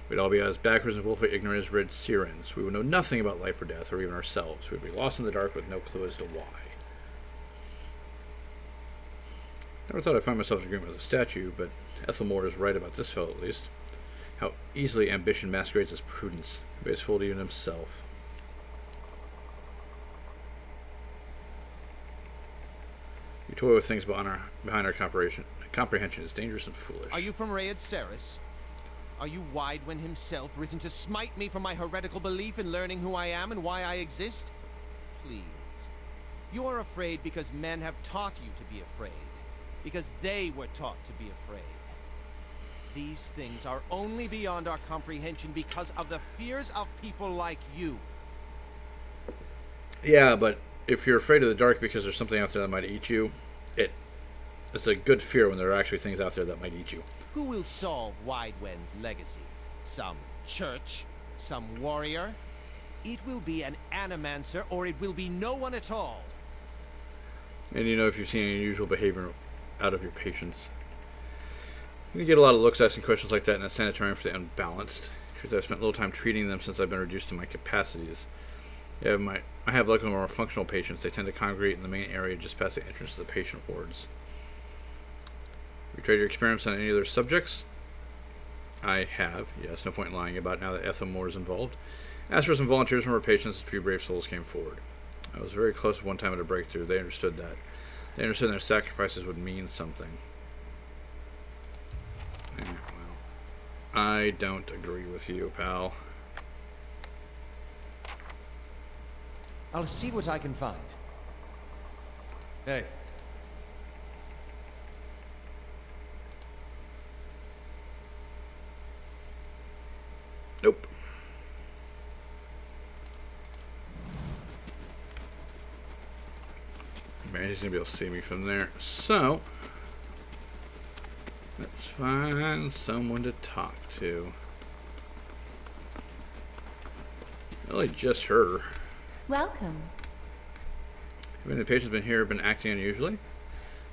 We'd all be as backwards and willfully ignorant as red Sirens. We would know nothing about life or death, or even ourselves. We would be lost in the dark with no clue as to why. Never thought I'd find myself agreeing with a statue, but Ethelmore is right about this fellow at least. How easily ambition masquerades as prudence. Maybe he's fooled even himself. You toy with things behind our comprehension is dangerous and foolish. Are you from Rayed Ceres? Are you Wydwin himself, risen to smite me for my heretical belief in learning who I am and why I exist? Please. You are afraid because men have taught you to be afraid. Because they were taught to be afraid. These things are only beyond our comprehension because of the fears of people like you. Yeah, but if you're afraid of the dark because there's something out there that might eat you, it's a good fear when there are actually things out there that might eat you. Who will solve Wydwen's legacy? Some church? Some warrior? It will be an animancer, or it will be no one at all. And you know, if you've seen any unusual behavior out of your patients. You get a lot of looks asking questions like that in a sanitarium for the unbalanced. Truth, I've spent little time treating them since I've been reduced to my capacities. I have luckily more functional patients. They tend to congregate in the main area just past the entrance to the patient wards. You tried your experiments on any other subjects? I have, yes, no point in lying about it now that Ethelmore is involved. Asked for some volunteers from our patients, and a few brave souls came forward. I was very close one time at a breakthrough. They understood that. They understood their sacrifices would mean something. Well, I don't agree with you, pal. I'll see what I can find. Hey. Nope. Man, he's gonna be able to see me from there. So, let's find someone to talk to. Really, just her. Welcome. Have any of the patients been acting unusually?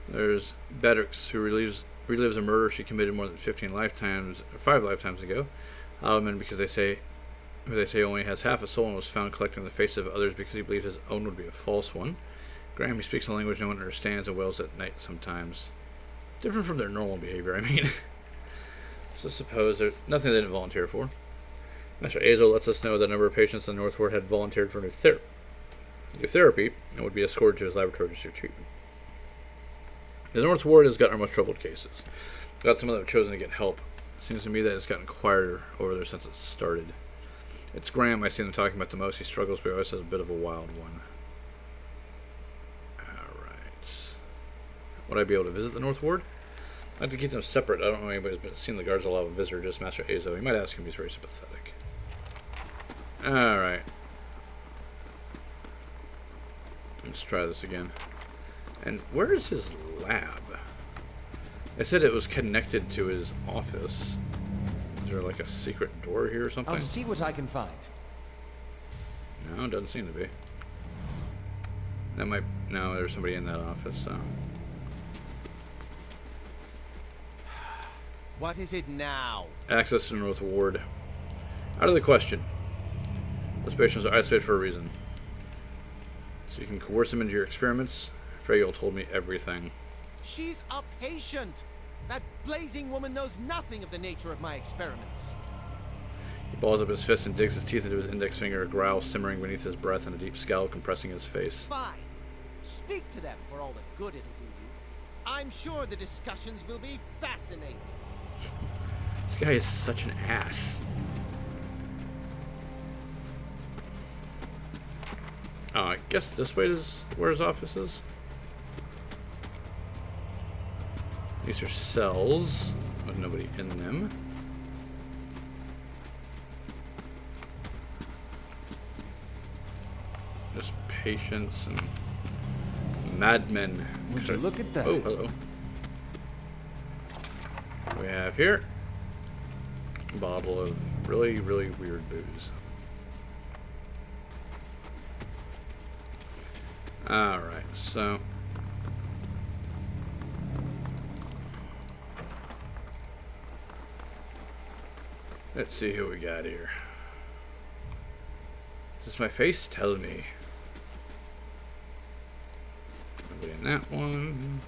There's Bedrix, who relives a murder she committed more than 5 lifetimes ago. And because they say only has half a soul and was found collecting the faces of others because he believed his own would be a false one. Graham, he speaks a language no one understands and wails at night sometimes. Different from their normal behavior, I mean. So suppose there's nothing they didn't volunteer for. Master Azo lets us know that a number of patients in the North Ward had volunteered for new therapy and would be escorted to his laboratory to receive treatment. The North Ward has gotten our most troubled cases. Got some of them have chosen to get help. Seems to me that it's gotten quieter over there since it started. It's Graham I see them talking about the most. He struggles, but he always has a bit of a wild one. Alright. Would I be able to visit the North Ward? I'd like to keep them separate. I don't know if anybody's seen the guards allow a visitor, just Master Azo. You might ask him, he's very sympathetic. Alright. Let's try this again. And where is his lab? They said it was connected to his office. Is there like a secret door here or something? I'll see what I can find. No, it doesn't seem to be. No, there's somebody in that office, so. What is it now? Access to North Ward. Out of the question. Those patients are isolated for a reason. So you can coerce them into your experiments. Freyol told me everything. She's a patient! That blazing woman knows nothing of the nature of my experiments. He balls up his fist and digs his teeth into his index finger, a growl simmering beneath his breath and a deep scowl compressing his face. Fine. Speak to them for all the good it'll do you. I'm sure the discussions will be fascinating. This guy is such an ass. I guess this way is where his office is. These are cells with nobody in them. Just patients and madmen. Would you look at that? Oh, hello. What we have here a bottle of really, really weird booze. Alright, so Let's see who we got here. Is this my face? Tell me. Nobody in that one.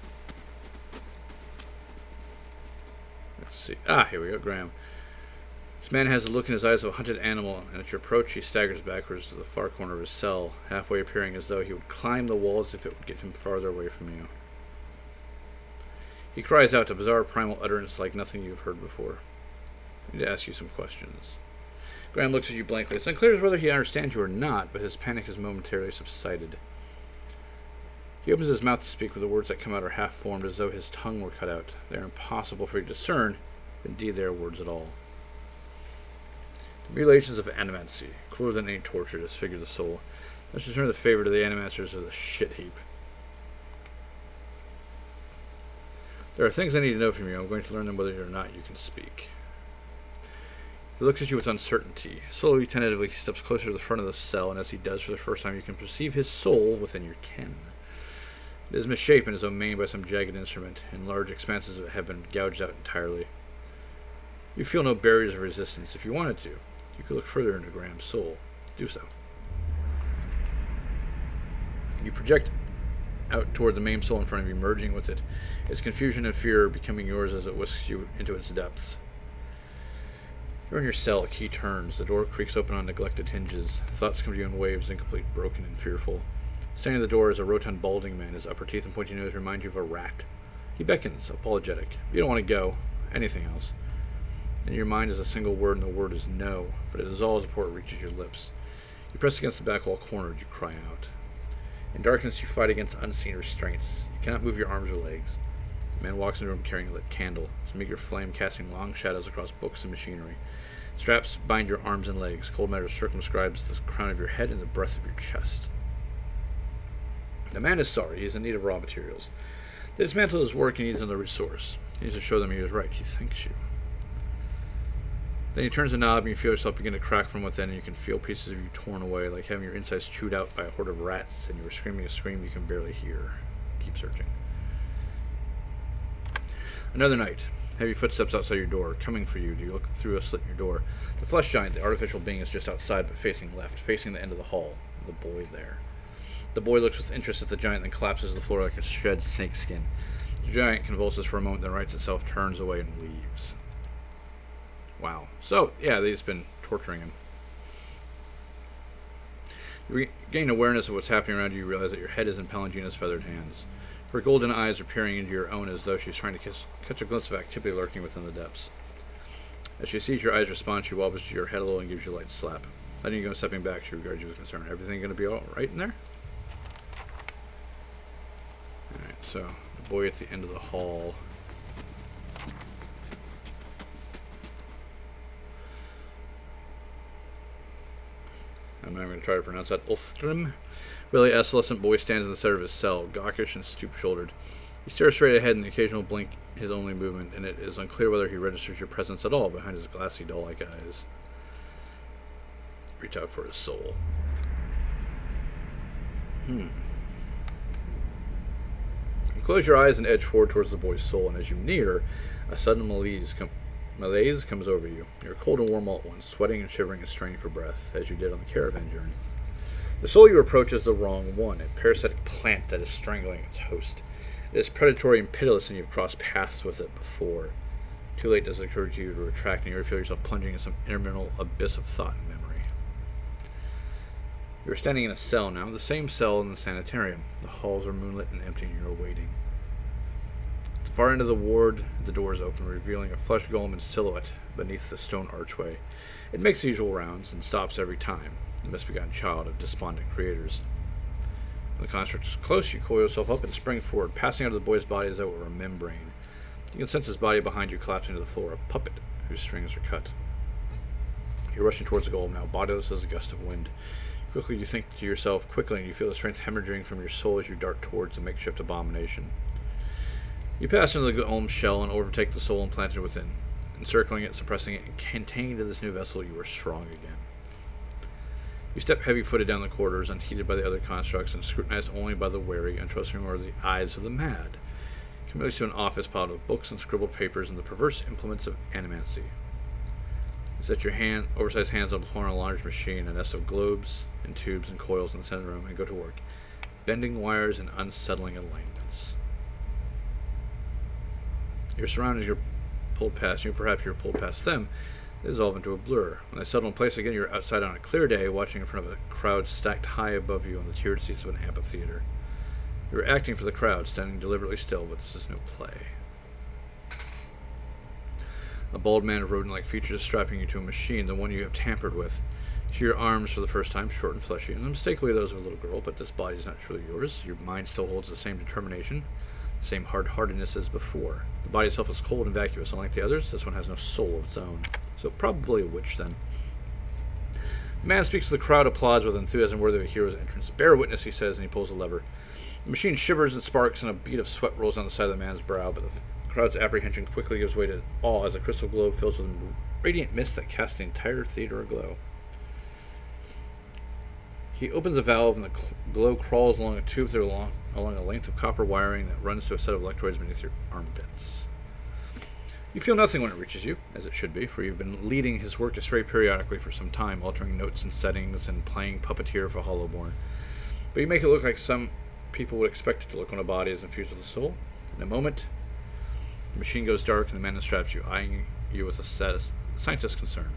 Let's see. Ah, here we go, Graham. This man has a look in his eyes of a hunted animal, and at your approach he staggers backwards to the far corner of his cell, halfway appearing as though he would climb the walls if it would get him farther away from you. He cries out a bizarre primal utterance like nothing you've heard before. I need to ask you some questions. Graham looks at you blankly. It's unclear as whether he understands you or not, but his panic has momentarily subsided. He opens his mouth to speak, but the words that come out are half-formed, as though his tongue were cut out. They are impossible for you to discern, if indeed they are words at all. The mutilations of animancy, crueler than any torture, disfigure the soul. Let's return the favor to the animancers of the shit heap. There are things I need to know from you. I'm going to learn them whether or not you can speak. He looks at you with uncertainty. Slowly, tentatively, he steps closer to the front of the cell, and as he does for the first time, you can perceive his soul within your ken. It is misshapen as though made by some jagged instrument, and large expanses of it have been gouged out entirely. You feel no barriers of resistance. If you wanted to, you could look further into Graham's soul. Do so. You project out toward the main soul in front of you, merging with it, its confusion and fear becoming yours as it whisks you into its depths. You're in your cell, a key turns, the door creaks open on neglected hinges, thoughts come to you in waves, incomplete, broken, and fearful. Standing at the door is a rotund, balding man, his upper teeth and pointy nose remind you of a rat. He beckons, apologetic. You don't want to go. Anything else. In your mind is a single word, and the word is no, but it dissolves before it reaches your lips. You press against the back wall, cornered, you cry out. In darkness you fight against unseen restraints. You cannot move your arms or legs. A man walks in the room carrying a lit candle, his meager flame casting long shadows across books and machinery. Straps bind your arms and legs. Cold matter circumscribes the crown of your head and the breadth of your chest. The man is sorry. He is in need of raw materials. To dismantle his work, he needs another resource. He needs to show them he was right. He thanks you. Then he turns a knob and you feel yourself begin to crack from within, and you can feel pieces of you torn away, like having your insides chewed out by a horde of rats, and you are screaming a scream you can barely hear. Keep searching. Another night. Heavy footsteps outside your door, coming for you. Do you look through a slit in your door? The flesh giant, the artificial being, is just outside, but facing left, facing the end of the hall. The boy there. The boy looks with interest at the giant, then collapses to the floor like a shred snakeskin. The giant convulses for a moment, then rights itself, turns away, and leaves. Wow. So, yeah, they've been torturing him. You gain awareness of what's happening around you. You realize that your head is in Palangina's feathered hands. Her golden eyes are peering into your own as though she's trying to catch a glimpse of activity lurking within the depths. As she sees your eyes respond, she wobbles your head a little and gives you a light slap. Letting you go stepping back, she regards you with concern. Everything going to be all right in there? Alright, so the boy at the end of the hall. I'm not going to try to pronounce that. Ulstrim. Really adolescent boy stands in the center of his cell, gawkish and stoop-shouldered. He stares straight ahead, and the occasional blink his only movement, and it is unclear whether he registers your presence at all behind his glassy, doll-like eyes. Reach out for his soul. You close your eyes and edge forward towards the boy's soul, and as you near, a sudden malaise comes over you. You're cold and warm all at once, sweating and shivering and straining for breath, as you did on the caravan journey. The soul you approach is the wrong one, a parasitic plant that is strangling its host. It is predatory and pitiless, and you've crossed paths with it before. Too late does it occur to you to retract, and you feel yourself plunging in some interminable abyss of thought and memory. You are standing in a cell now, the same cell in the sanitarium. The halls are moonlit and empty, and you are waiting. At the far end of the ward, the door is open, revealing a flesh golem in silhouette beneath the stone archway. It makes the usual rounds and stops every time. The misbegotten child of despondent creators. When the construct is close, you coil yourself up and spring forward, passing out of the boy's body as though it were a membrane. You can sense his body behind you collapsing to the floor, a puppet whose strings are cut. You're rushing towards the golem now, bodiless as a gust of wind. Quickly you think to yourself, quickly, and you feel the strength hemorrhaging from your soul as you dart towards the makeshift abomination. You pass into the golem's shell and overtake the soul implanted within. Encircling it, suppressing it, and containing to this new vessel, you are strong again. You step heavy-footed down the corridors, unheeded by the other constructs, and scrutinized only by the wary, untrusting or the eyes of the mad. Come to an office piled with books and scribbled papers and the perverse implements of animancy. Set your oversized hands on a large machine, a nest of globes and tubes and coils in the center room, and go to work, bending wires and unsettling alignments. Your surroundings are pulled past you, perhaps you're pulled past them, they dissolve into a blur. When they settle in place again, you're outside on a clear day, watching in front of a crowd stacked high above you on the tiered seats of an amphitheater. You're acting for the crowd, standing deliberately still, but this is no play. A bald man of rodent-like features is strapping you to a machine, the one you have tampered with. You see your arms for the first time, short and fleshy, and unmistakably those of a little girl, but this body is not truly yours. Your mind still holds the same determination, the same hard-heartedness as before. The body itself is cold and vacuous, unlike the others. This one has no soul of its own. So probably a witch, then. The man speaks to the crowd, applauds with enthusiasm worthy of a hero's entrance. Bear witness, he says, and he pulls a lever. The machine shivers and sparks, and a bead of sweat rolls down the side of the man's brow, but the crowd's apprehension quickly gives way to awe as the crystal globe fills with radiant mist that casts the entire theater aglow. He opens a valve, and the glow crawls along a tube along a length of copper wiring that runs to a set of electrodes beneath your armpits. You feel nothing when it reaches you, as it should be, for you've been leading his work astray periodically for some time, altering notes and settings and playing puppeteer for Hollowborn. But you make it look like some people would expect it to look when a body is infused with a soul. In a moment, the machine goes dark and the man straps you, eyeing you with a scientist's concern.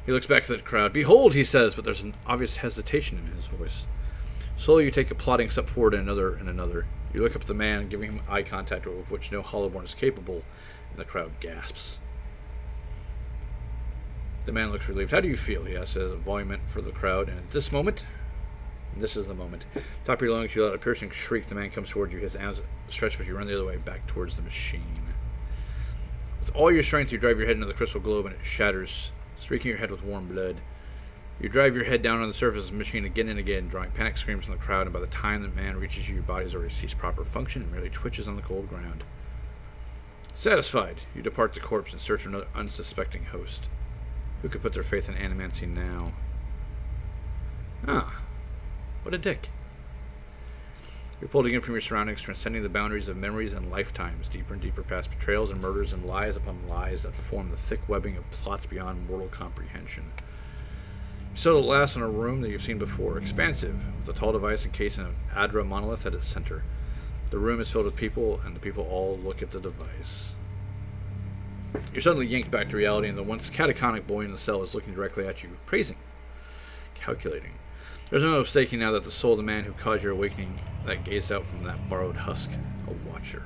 He looks back at the crowd. "Behold," he says, but there's an obvious hesitation in his voice. Slowly you take a plodding step forward and another. You look up at the man, giving him eye contact of which no Hollowborn is capable, and the crowd gasps. The man looks relieved. "How do you feel?" he asks as a volume for the crowd, and at this moment, this is the moment. Top of your lungs, you let out a piercing shriek. The man comes toward you, his hands stretched, but you run the other way, back towards the machine. With all your strength, you drive your head into the crystal globe, and it shatters, streaking your head with warm blood. You drive your head down on the surface of the machine again and again, drawing panic screams from the crowd, and by the time the man reaches you, your body has already ceased proper function and merely twitches on the cold ground. Satisfied, you depart the corpse in search of another unsuspecting host. Who could put their faith in animancy now? Ah, what a dick. You're pulled again from your surroundings, transcending the boundaries of memories and lifetimes, deeper and deeper past betrayals and murders and lies upon lies that form the thick webbing of plots beyond mortal comprehension. You settle at last in a room that you've seen before, expansive, with a tall device encased in an Adra monolith at its center. The room is filled with people, and the people all look at the device. You're suddenly yanked back to reality, and the once catatonic boy in the cell is looking directly at you, praising, calculating. There's no mistaking now that the soul of the man who caused your awakening that gazed out from that borrowed husk, a watcher.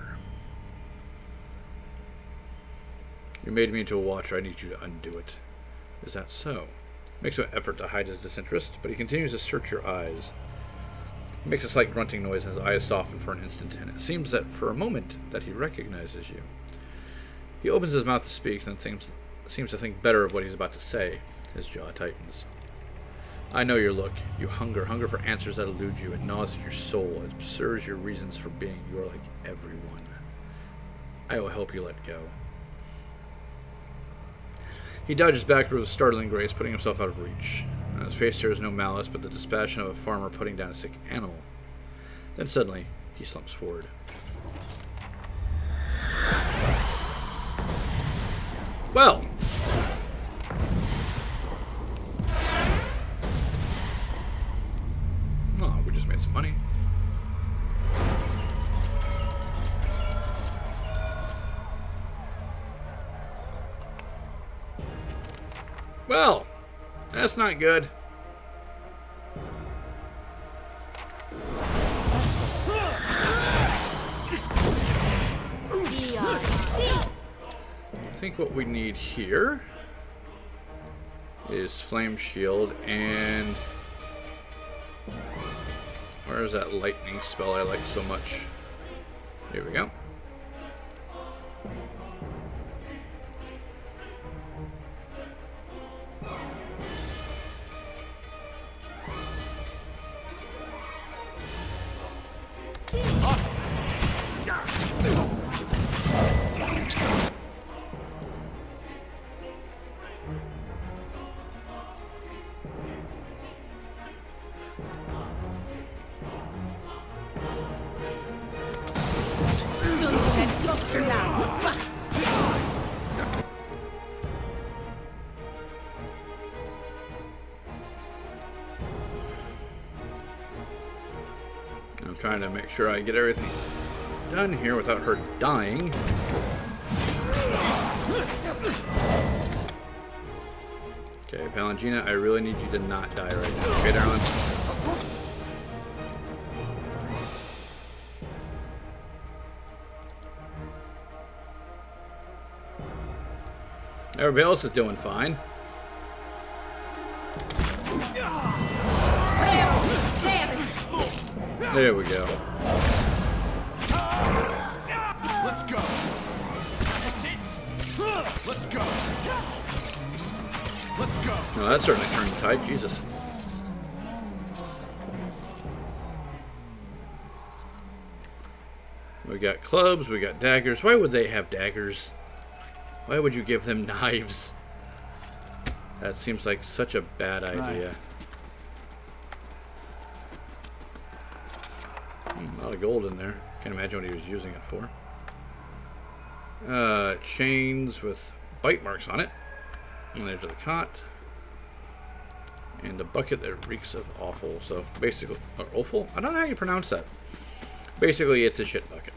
You made me into a watcher. I need you to undo it. Is that so? He makes an effort to hide his disinterest, but he continues to search your eyes. He makes a slight grunting noise, and his eyes soften for an instant, and it seems that for a moment that he recognizes you. He opens his mouth to speak, then seems to think better of what he's about to say. His jaw tightens. I know your look. You hunger for answers that elude you. It gnaws at your soul. It absurds your reasons for being. You are like everyone. I will help you let go. He dodges backward with startling grace, putting himself out of reach. On his face there is no malice, but the dispassion of a farmer putting down a sick animal. Then suddenly, he slumps forward. Well! Oh, we just made some money. Well, that's not good. I think what we need here is Flame Shield and where is that lightning spell I like so much? Here we go. trying to make sure I get everything done here without her dying. Okay, Palangina, I really need you to not die right now. Okay, darling? Everybody else is doing fine. There we go. Let's go. Let's go. Let's go. Oh, that certainly turned the tide. Jesus. We got clubs, we got daggers. Why would they have daggers? Why would you give them knives? That seems like such a bad idea. A lot of gold in there. Can't imagine what he was using it for. Chains with bite marks on it. And there's the cot. And the bucket that reeks of awful. So basically, or awful? I don't know how you pronounce that. Basically, it's a shit bucket.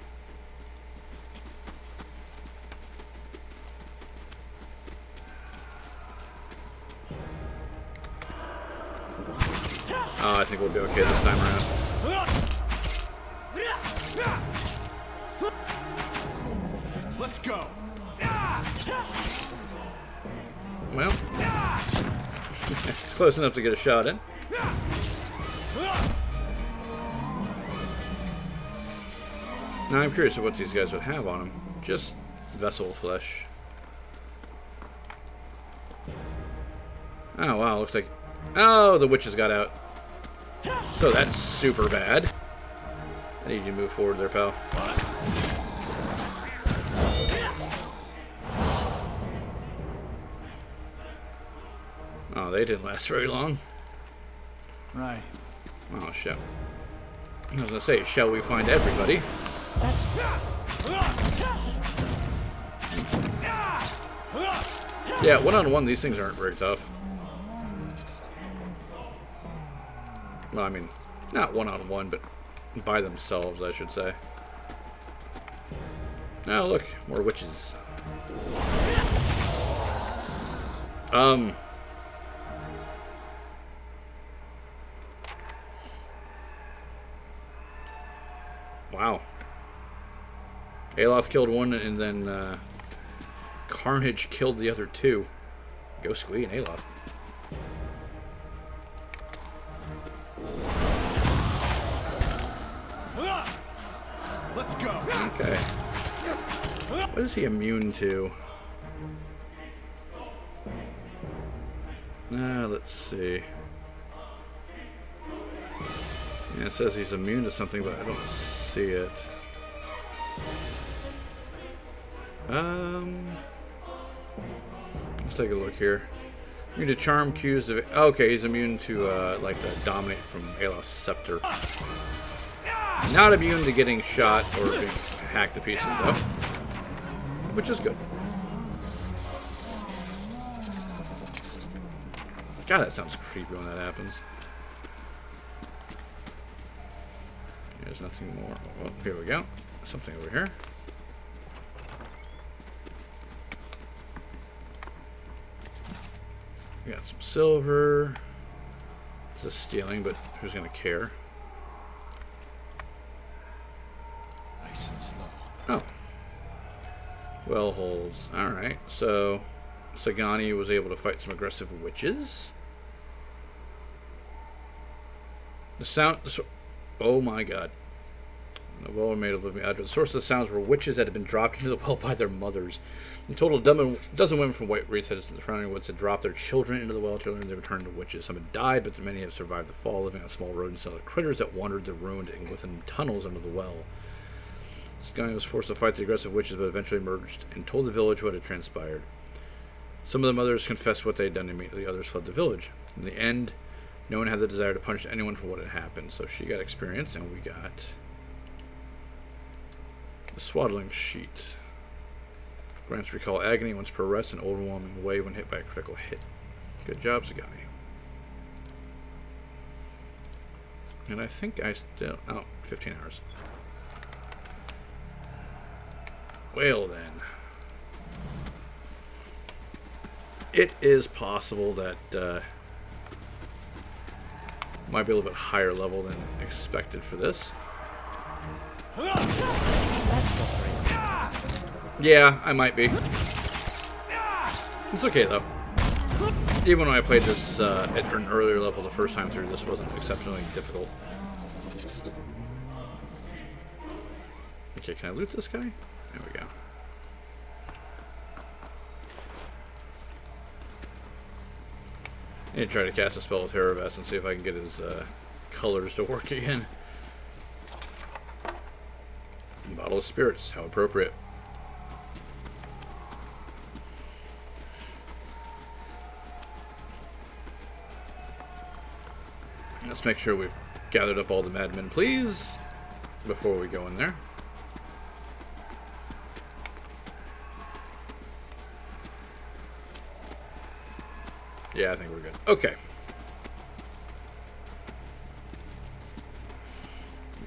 Oh, I think we'll be okay this time around. Let's go. Well, it's close enough to get a shot in. Now I'm curious of what these guys would have on them. Just vessel flesh. Oh wow, looks like... Oh, the witches got out. So that's super bad. I need you to move forward there, pal. Oh, they didn't last very long. Right. Oh, shit. I was gonna say, shall we find everybody? Yeah, one-on-one, these things aren't very tough. Well, I mean, not one-on-one, but by themselves, I should say. Oh, look, more witches. Wow. Aloth killed one, and then Carnage killed the other two. Go Squee and Aloth. Let's go. Okay. What is he immune to? Let's see. Yeah, it says he's immune to something, but I don't see it. Let's take a look here. Immune to charm, cues. Okay, he's immune to like the dominate from Aloth's scepter. Not immune to getting shot or being hacked to pieces, though, which is good. God, that sounds creepy when that happens. There's nothing more. Oh, here we go. Something over here. We got some silver. This is stealing, but who's going to care? Nice and slow. Oh. Well holds. Alright, so Sagani was able to fight some aggressive witches. The sound... Oh my god. The well made of living The source of the sounds were witches that had been dropped into the well by their mothers. In total, a dozen women from White Wreath had surrounding woods had dropped their children into the well to learn they returned to witches. Some had died, but many have survived the fall, living on small rodents and other critters that wandered the ruined and within tunnels under the well. Sagani was forced to fight the aggressive witches, but eventually emerged and told the village what had transpired. Some of the mothers confessed what they had done immediately, others fled the village. In the end, no one had the desire to punish anyone for what had happened, so she got experience, and we got the swaddling sheet. Grants recall agony once per rest, an overwhelming way when hit by a critical hit. Good job, Sagani. And I think I still... Oh, 15 hours. Well then. It is possible that might be a little bit higher level than expected for this. Yeah, I might be. It's okay though. Even when I played this at an earlier level the first time through, this wasn't exceptionally difficult. Okay, can I loot this guy? There we go. I need to try to cast a spell with Harabas and see if I can get his colors to work again. Bottle of spirits, how appropriate. Let's make sure we've gathered up all the madmen, please, before we go in there. Yeah, I think we're good. Okay.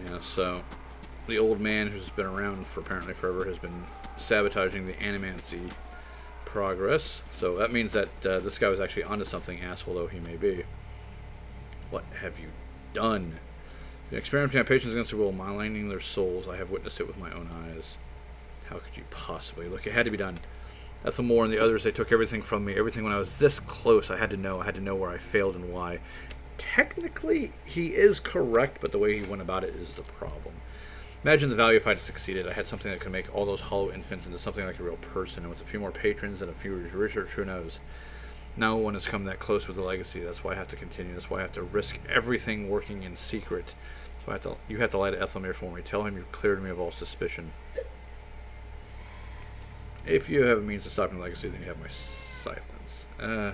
Yeah, so the old man who's been around for apparently forever has been sabotaging the animancy progress. So that means that this guy was actually onto something, asshole though he may be. What have you done? The experimenting on patients against the will, maligning their souls. I have witnessed it with my own eyes. How could you possibly? Look, it had to be done. Ethelmore and the others, they took everything from me. Everything when I was this close, I had to know. I had to know where I failed and why. Technically, he is correct, but the way he went about it is the problem. Imagine the value if I had succeeded. I had something that could make all those hollow infants into something like a real person. And with a few more patrons and a few research, who knows? No one has come that close with the legacy. That's why I have to continue. That's why I have to risk everything working in secret. So you have to lie to Ethelmere for me. Tell him you've cleared me of all suspicion. If you have a means of stopping the legacy, then you have my silence. Yeah.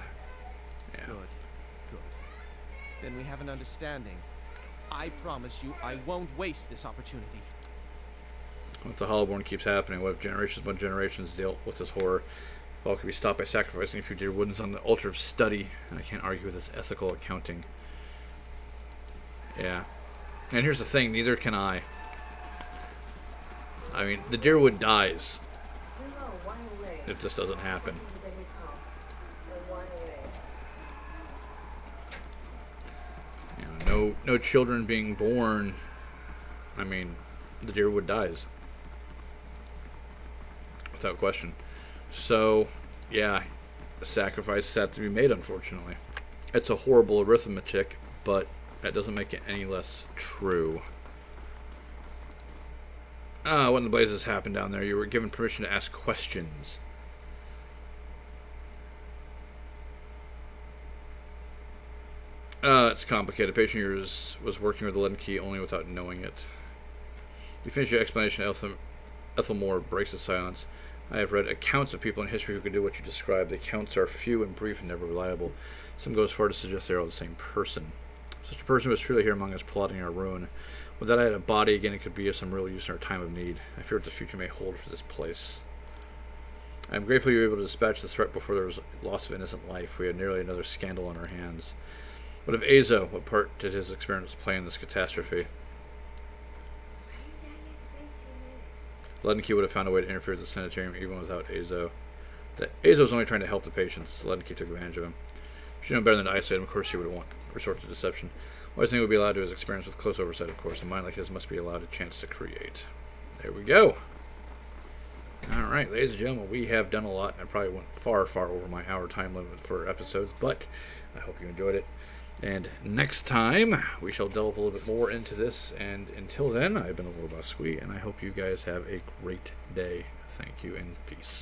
Good. Then we have an understanding. I promise you I won't waste this opportunity. What if the Hollowborn keeps happening? What if generations upon generations dealt with this horror? If all could be stopped by sacrificing a few dear wounds on the altar of study, and I can't argue with this ethical accounting. Yeah. And here's the thing, neither can I. I mean, the Deerwood dies if this doesn't happen. You know, no children being born. I mean, the Deerwood dies. Without question. So, yeah, a sacrifice has to be made, unfortunately. It's a horrible arithmetic, but that doesn't make it any less true. When the blazes happened down there, you were given permission to ask questions. It's complicated. A patient of yours was working with the Leaden Key only without knowing it. You finish your explanation. Ethelmore breaks the silence. I have read accounts of people in history who could do what you described. The accounts are few and brief and never reliable. Some go as far to suggest they are all the same person. Such a person was truly here among us, plotting our ruin. With that I had a body again, it could be of some real use in our time of need. I fear what the future may hold for this place. I am grateful you were able to dispatch the threat before there was loss of innocent life. We had nearly another scandal on our hands. What of Azo? What part did his experience play in this catastrophe? Leaden Key would have found a way to interfere with the sanitarium even without Azo. Azo was only trying to help the patients. Leaden Key took advantage of him. She knew better than to isolate him. Of course, she would want resort to deception. Wise thing would be allowed to his experience with close oversight, of course. A mind like his must be allowed a chance to create. There we go. Alright, ladies and gentlemen, we have done a lot. I probably went far, far over my hour time limit for episodes, but I hope you enjoyed it. And next time, we shall delve a little bit more into this. And until then, I've been Lord Bosqui, and I hope you guys have a great day. Thank you, and peace.